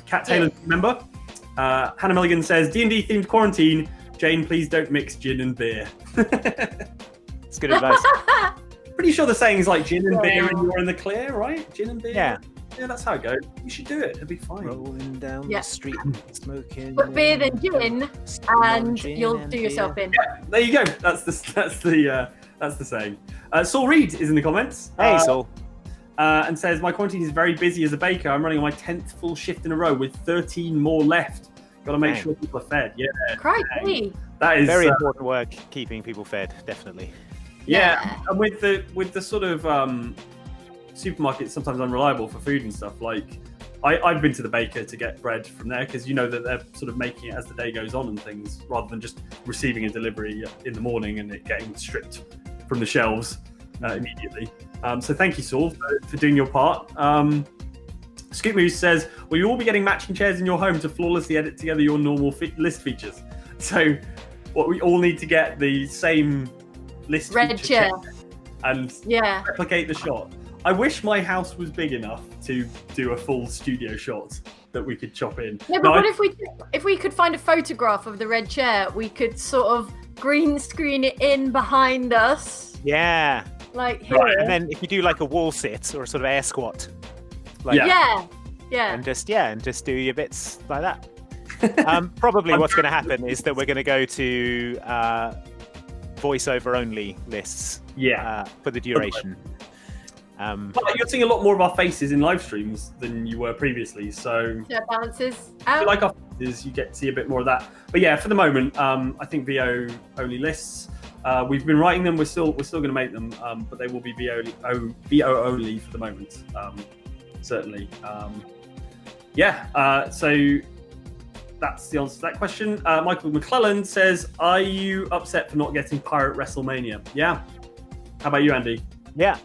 Kat Taylor, member. Hannah Milligan says, D&D themed quarantine. Jane, please don't mix gin and beer. It's good advice. Pretty sure the saying's like gin and beer and you're in the clear, right? Gin and beer. Yeah. Yeah, that's how it goes. You should do it. It'll be fine. Rolling down the street, smoking. Put beer then gin, and you'll do yourself in. Yeah, there you go. That's the saying. Saul Reed is in the comments. Hey, Saul. And says, my quarantine is very busy as a baker. I'm running on my 10th full shift in a row with 13 more left. Got to make sure people are fed. Yeah. Crikey. That is very important work, keeping people fed, definitely. Yeah. And with the sort of supermarkets sometimes unreliable for food and stuff, like I've been to the baker to get bread from there because you know that they're sort of making it as the day goes on and things, rather than just receiving a delivery in the morning and it getting stripped from the shelves immediately. So thank you, Saul, for doing your part. Scoot Moose says, will you all be getting matching chairs in your home to flawlessly edit together your normal list features? So what we all need to get the same list red feature chair and replicate the shot. I wish my house was big enough to do a full studio shot that we could chop in. No, but what if we could find a photograph of the red chair? We could sort of green screen it in behind us. Yeah. Like here. Right. And then if you do like a wall sit or a sort of air squat. Like, yeah. And just do your bits like that. Probably what's going to happen is that we're going to go to voiceover only lists for the duration. But you're seeing a lot more of our faces in live streams than you were previously, so balances. If you like our faces, you get to see a bit more of that. But yeah, for the moment, I think VO only lists. We've been writing them. We're still going to make them, but they will be VO only for the moment. Certainly. So that's the answer to that question. Michael McClellan says, "Are you upset for not getting Pirate WrestleMania?" Yeah. How about you, Andy? Yeah.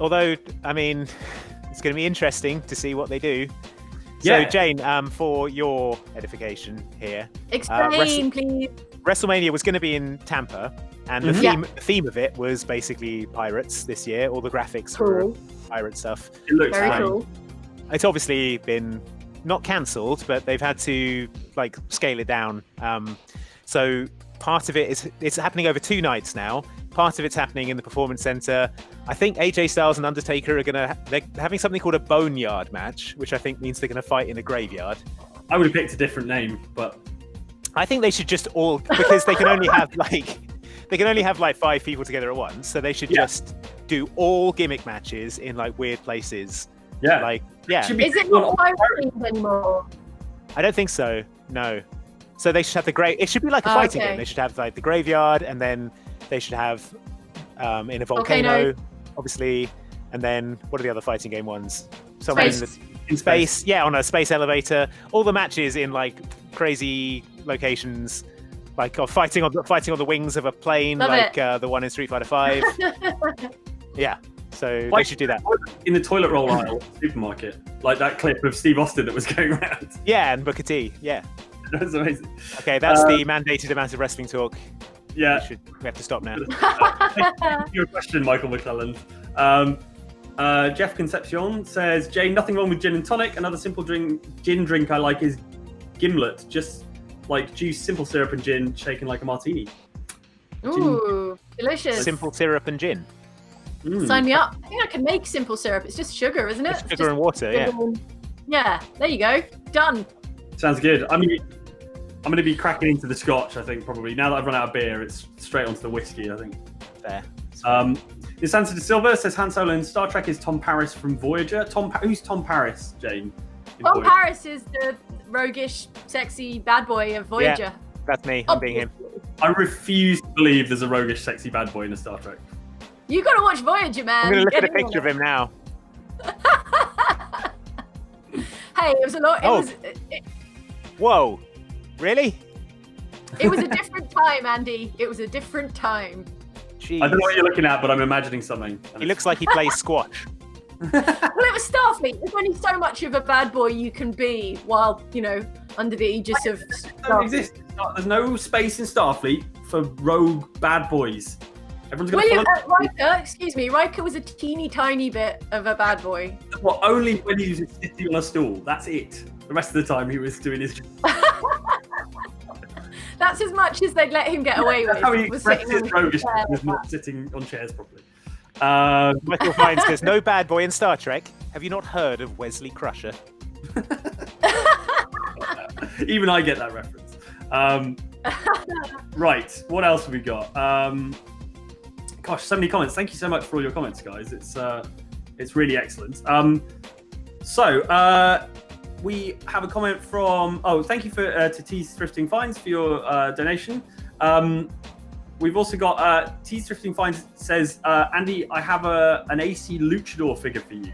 Although, I mean, it's going to be interesting to see what they do. So, Jane, for your edification here, explain, please. WrestleMania was going to be in Tampa, and the theme of it was basically pirates this year. All the graphics were pirate stuff. It looks very cool. It's obviously been not cancelled, but they've had to like scale it down. So part of it is it's happening over 2 nights now. Part of it's happening in the Performance Center. I think AJ Styles and Undertaker they're having something called a boneyard match, which I think means they're going to fight in a graveyard. I would have picked a different name, but I think they should just all, because they can only have like 5 people together at once, so they should just do all gimmick matches in like weird places. Yeah. Is it not fighting anymore? I don't think so. No. So they should have it should be like a fighting game. They should have like the graveyard, and then they should have in a volcano, obviously, And then what are the other fighting game ones? Somewhere In space. Yeah, on a space elevator. All the matches in like crazy locations, like fighting on the wings of a plane, Love the one in Street Fighter 5. Yeah, so they should do that. In the toilet roll aisle of the supermarket, like that clip of Steve Austin that was going around. Yeah, and Booker T. Yeah. That's amazing. Okay, that's the mandated amount of wrestling talk. Yeah. We have to stop now. Your question, Michael McClelland. Jeff Concepcion says, Jane, nothing wrong with gin and tonic. Another simple gin drink I like is gimlet. Just like juice, simple syrup and gin, shaken like a martini. Ooh, delicious. Simple syrup and gin. Sign me up. I think I can make simple syrup. It's just sugar, isn't it? It's sugar and water, yeah. Yeah, there you go. Done. Sounds good. I'm going to be cracking into the scotch, I think, probably. Now that I've run out of beer, it's straight onto the whiskey, I think. Fair. Nisansa de Silva says Han Solo in Star Trek is Tom Paris from Voyager. Who's Tom Paris, Jane? Tom Paris is the roguish, sexy bad boy of Voyager. Yeah, that's me. I'm being him. I refuse to believe there's a roguish, sexy bad boy in a Star Trek. You gotta watch Voyager, man. I'm going to look at a picture of him now. Hey, it was a lot. Whoa. Really? It was a different time, Andy. It was a different time. Jeez. I don't know what you're looking at, but I'm imagining something. He looks like he plays squash. Well, it was Starfleet. There's only so much of a bad boy you can be while, under the aegis of Starfleet. Don't exist. There's no space in Starfleet for rogue bad boys. Everyone's going to follow. Riker was a teeny tiny bit of a bad boy. Well, only when he was sitting on a stool. That's it. The rest of the time he was doing his job. That's as much as they'd let him get away with. That's how he expressed his roguish, was not sitting on chairs properly. Michael Fine says, no bad boy in Star Trek. Have you not heard of Wesley Crusher? Even I get that reference. Right, what else have we got? Gosh, so many comments. Thank you so much for all your comments, guys. It's really excellent. We have a comment from. Oh, thank you to T's Thrifting Finds for your donation. We've also got T's Thrifting Finds says, Andy, I have an AC Luchador figure for you.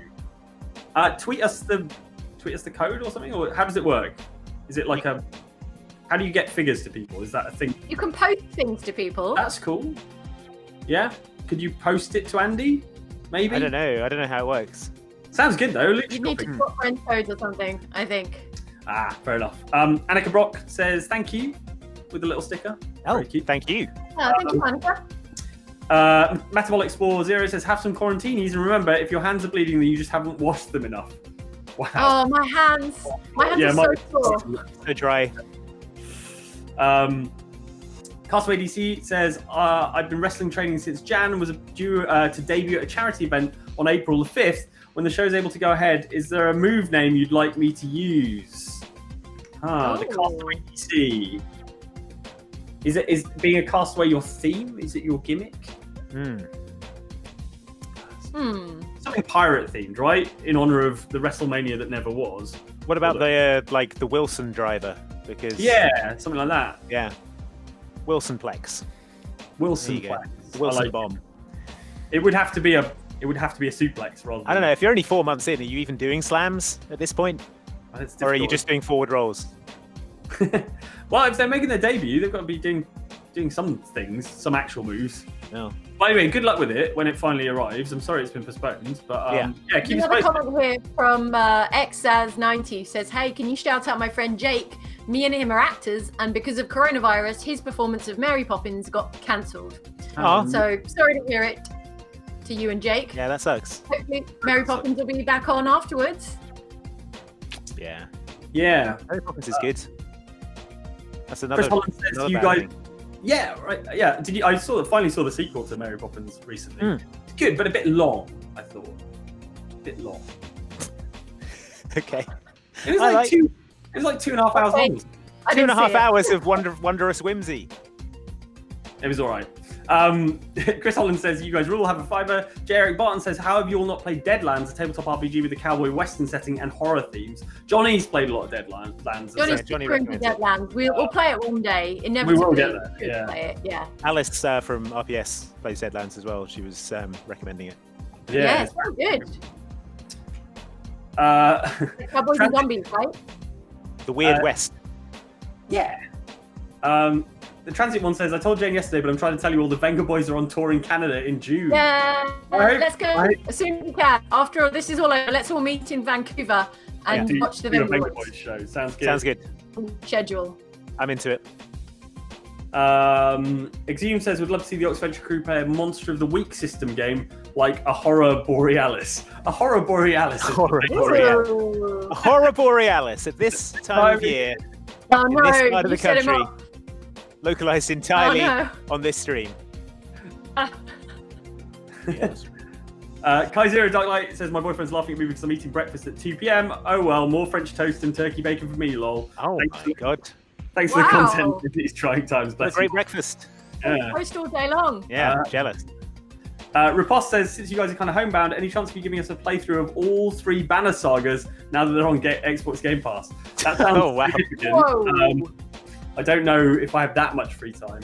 Tweet us the code or something, or how does it work? Is it like how do you get figures to people? Is that a thing? You can post things to people. That's cool. Yeah, could you post it to Andy? Maybe. I don't know how it works. Sounds good though. You need to put friend codes or something, I think. Fair enough. Annika Brock says thank you with a little sticker. Oh, thank you. Thank you, Annika. Metabolic Spore 0 says have some quarantinis and remember if your hands are bleeding then you just haven't washed them enough. Wow. Oh, my hands. My hands are so sore. So dry. Castaway DC says, I've been wrestling training since Jan and was due to debut at a charity event on April the 5th. When the show's able to go ahead, is there a move name you'd like me to use? The Castaway DC. Is being a castaway your theme? Is it your gimmick? Something pirate themed, right? In honor of the WrestleMania that never was. What about the Wilson driver? Because something like that. Yeah. Wilsonplex. Wilsonplex. Wilson bomb. It would have to be a suplex rather than... I don't know. If you're only 4 months in, are you even doing slams at this point? Or are you just doing forward rolls? Well, if they're making their debut, they've got to be doing some things, some actual moves. No. By the way, good luck with it when it finally arrives. I'm sorry it's been postponed, but keep us Another posted. comment here from Xaz90 says, hey, can you shout out my friend Jake? Me and him are actors, and because of coronavirus, his performance of Mary Poppins got cancelled. So sorry to hear it to you and Jake. Yeah, that sucks. Hopefully Mary Poppins will be back on afterwards. Yeah. Mary Poppins is good. That's another. Chris Holland says you guys. Thing. Yeah, right. Yeah. Did you? I finally saw the sequel to Mary Poppins recently. It's good, but a bit long. I thought. A bit long. Okay. It was It was like 2.5 hours long. 2.5 hours of wondrous whimsy. It was all right. Chris Holland says, you guys rule, have a fiver. J. Eric Barton says, how have you all not played Deadlands, a tabletop RPG with a cowboy western setting and horror themes? Johnny's played a lot of Deadlands. Johnny Deadlands. We'll play it one day. Inevitably. We will get there. Play it. Yeah. Alice from RPS plays Deadlands as well. She was recommending it. Yeah, it's so good. Cowboys and zombies, right? The Weird West. Yeah. The Transit one says, I told Jane yesterday, but I'm trying to tell you all the Venga Boys are on tour in Canada in June. Yeah, let's go as soon as we can. After all, this is all over. Let's all meet in Vancouver and watch the Venga Boys show. Sounds good. Sounds good. Schedule. I'm into it. Exhume says, would love to see the Oxventure crew play a Monster of the Week system game like a Horror Borealis. A Horror Borealis. A Horror Borealis at this time of year. Oh, in no, this part of the country. Localized entirely on this stream. Yes. Kaizero Darklight says, my boyfriend's laughing at me because I'm eating breakfast at 2 p.m. Oh well, more French toast and turkey bacon for me, lol. Oh my god. Thanks for the content in these trying times. What a great breakfast. Toast all day long. Yeah, jealous. Riposte says, since you guys are kind of homebound, any chance of you giving us a playthrough of all 3 Banner sagas now that they're on Xbox Game Pass? That sounds significant. I don't know if I have that much free time.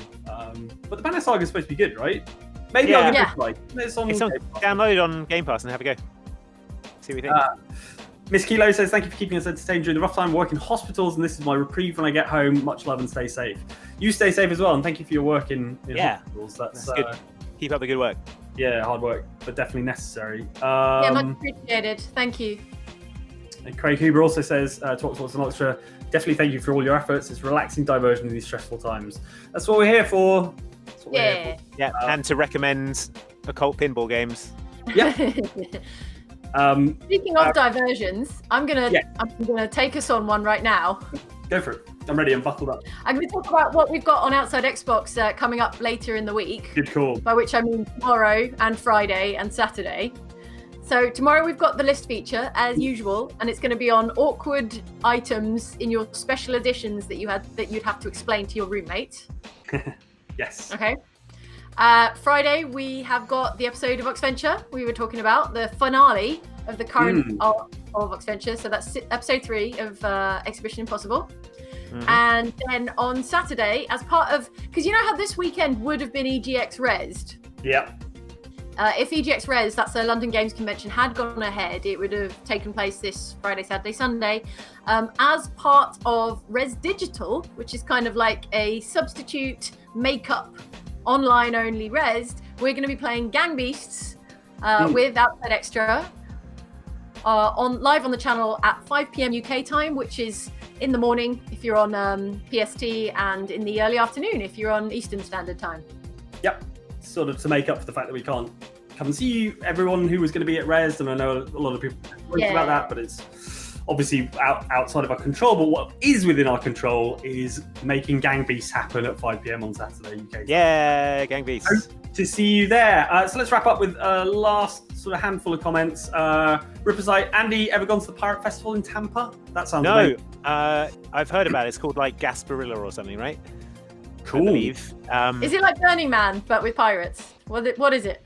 But the Banner saga is supposed to be good, right? Maybe I'll give it a try. It's on download on Game Pass and have a go. See what you think. Miss Kilo says, thank you for keeping us entertained during the rough time of work in hospitals, and this is my reprieve when I get home. Much love and stay safe. You stay safe as well, and thank you for your work in hospitals. That's good. Keep up the good work. Yeah, hard work, but definitely necessary. Much appreciated. Thank you. And Craig Huber also says, Talk an Extra, definitely thank you for all your efforts. It's relaxing diversion in these stressful times. That's what we're here for. Yeah, and to recommend occult pinball games. Yeah. Speaking of diversions, I'm gonna take us on one right now. Go for it. I'm ready. I'm buckled up. I'm going to talk about what we've got on Outside Xbox coming up later in the week. Good call. By which I mean tomorrow and Friday and Saturday. So tomorrow we've got the list feature as usual, and it's going to be on awkward items in your special editions that you'd have to explain to your roommate. Yes. Okay. Friday we have got the episode of Oxventure we were talking about, the finale of the current of Oxventure. So that's episode 3 of Exhibition Impossible. Mm-hmm. And then on Saturday, as part of, because you know how this weekend would have been EGX Rezzed? Yeah. If EGX Rezzed, that's a London Games Convention, had gone ahead, it would have taken place this Friday, Saturday, Sunday. As part of Res Digital, which is kind of like a substitute makeup online only Rezzed, we're going to be playing Gang Beasts with Outside Extra live on the channel at 5 p.m. UK time, which is in the morning if you're on PST, and in the early afternoon if you're on Eastern Standard Time. Yep. Sort of to make up for the fact that we can't come and see everyone who was going to be at Rezzed, and I know a lot of people talk about that, but it's obviously outside of our control. But what is within our control is making Gang Beasts happen at 5 p.m. on Saturday UK time. Yeah, Gang Beasts. Hope to see you there. So let's wrap up with a last sort of handful of comments. Rippersite, Andy, ever gone to the Pirate Festival in Tampa? That sounds amazing. I've heard about it. It's called like Gasparilla or something, right? Cool. I believe. Is it like Burning Man but with pirates? What is it?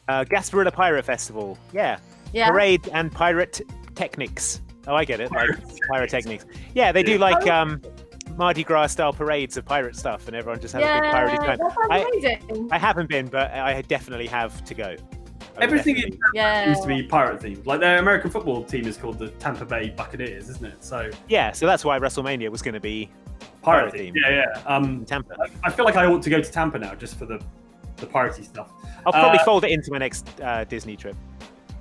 Gasparilla Pirate Festival. Yeah. Parade and pirate techniques. Oh, I get it. Like pyrotechnics. Yeah, they do like Mardi Gras style parades of pirate stuff, and everyone just has a big pirate time. That sounds amazing. I haven't been, but I definitely have to go. Everything in Tampa used to be pirate themed. Like their American football team is called the Tampa Bay Buccaneers, isn't it? So so that's why WrestleMania was going to be pirate themed. Yeah. Tampa. I feel like I ought to go to Tampa now just for the piratey stuff. I'll probably fold it into my next Disney trip.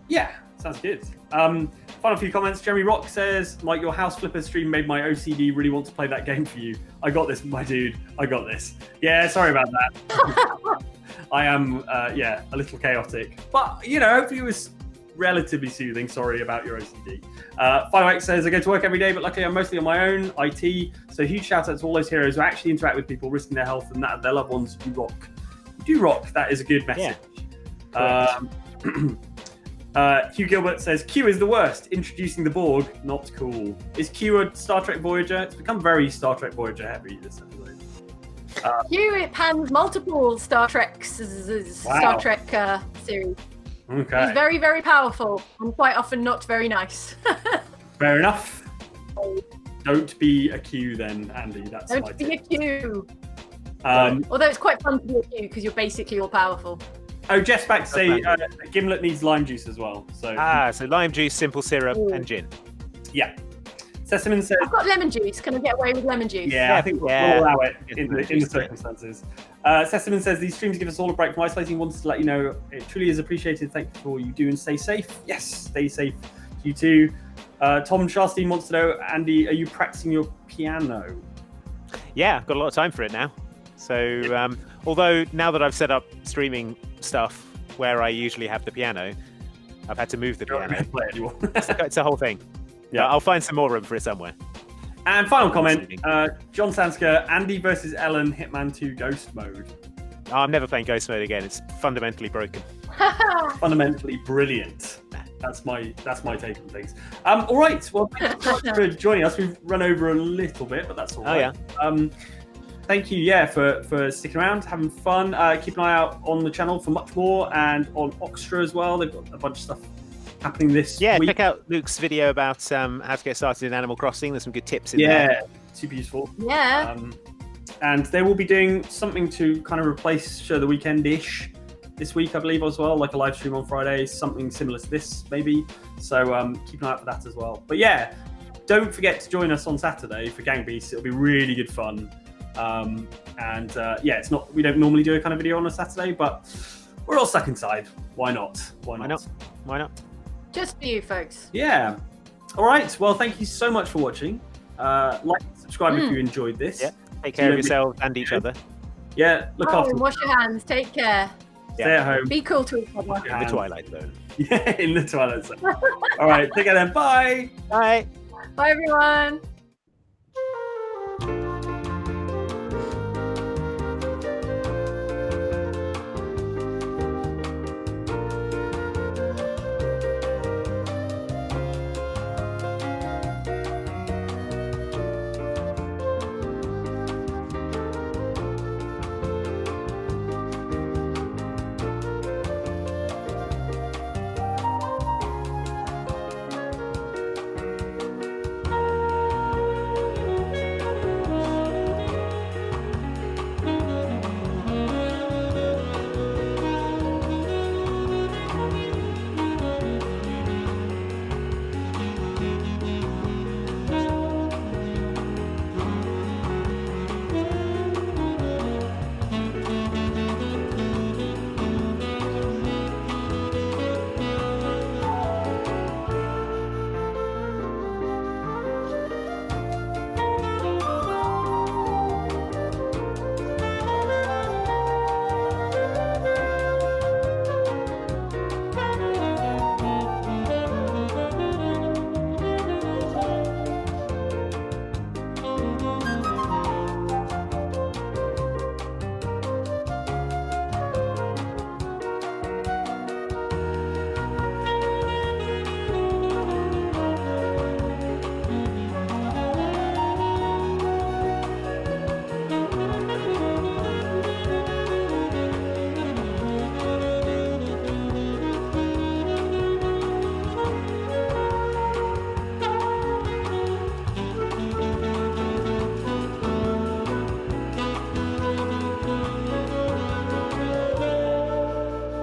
Yeah, sounds good. Final few comments. Jeremy Rock says, Mike, your House Flipper stream made my OCD really want to play that game for you. I got this, my dude. I got this. Yeah, sorry about that. I am, a little chaotic. But, hopefully it was relatively soothing. Sorry about your OCD. 5X says, I go to work every day, but luckily I'm mostly on my own, IT. So huge shout out to all those heroes who actually interact with people, risking their health and that of their loved ones. You rock. You do rock. That is a good message. Yeah. Hugh Gilbert says, Q is the worst. Introducing the Borg, not cool. Is Q a Star Trek Voyager? It's become very Star Trek Voyager heavy this episode. Q, it pans multiple Star Trek series. Okay. He's very, very powerful and quite often not very nice. Fair enough. Don't be a Q then, Andy. That's Don't be a Q. Although it's quite fun to be a Q because you're basically all powerful. Oh, Jeff's back to say Gimlet needs lime juice as well. So so lime juice, simple syrup, and gin. Yeah. Sesamin says, I've got lemon juice. Can I get away with lemon juice? Yeah, I think we'll allow it in the circumstances. Sesamin says, these streams give us all a break from isolating. Wants to let you know it truly is appreciated. Thank you for all you do and stay safe. Yes, stay safe. You too. Tom Sharstein wants to know, Andy, are you practicing your piano? Yeah, I've got a lot of time for it now. So, although now that I've set up streaming stuff where I usually have the piano, I've had to move the piano. It's a whole thing. Yeah, I'll find some more room for it somewhere. And final comment, John Sansker, Andy versus Ellen, Hitman 2 Ghost Mode. Oh, I'm never playing Ghost Mode again. It's fundamentally broken. Fundamentally brilliant. That's my take on things. All right. Well, thanks so much for joining us. We've run over a little bit, but that's all right. Oh, yeah. Thank you, for sticking around, having fun. Keep an eye out on the channel for much more, and on Oxtra as well. They've got a bunch of stuff happening this week. Check out Luke's video about how to get started in Animal Crossing. There's some good tips in there. Yeah, super useful. Yeah. And they will be doing something to kind of replace Show the Weekend-ish this week, I believe, as well, like a live stream on Friday, something similar to this, maybe. So keep an eye out for that as well. But yeah, don't forget to join us on Saturday for Gang Beasts. It'll be really good fun. It's not, we don't normally do a kind of video on a Saturday, but we're all stuck inside. Why not? Why not? Just for you folks. Yeah. All right. Well, thank you so much for watching. Like and subscribe if you enjoyed this. Yeah. Take care of yourselves and each other. Yeah. Look after. Wash your hands. Take care. Stay at home. Be cool to each other. In the Twilight Zone. Yeah, in the Twilight Zone. All right. Take care then. Bye. Bye. Bye, everyone.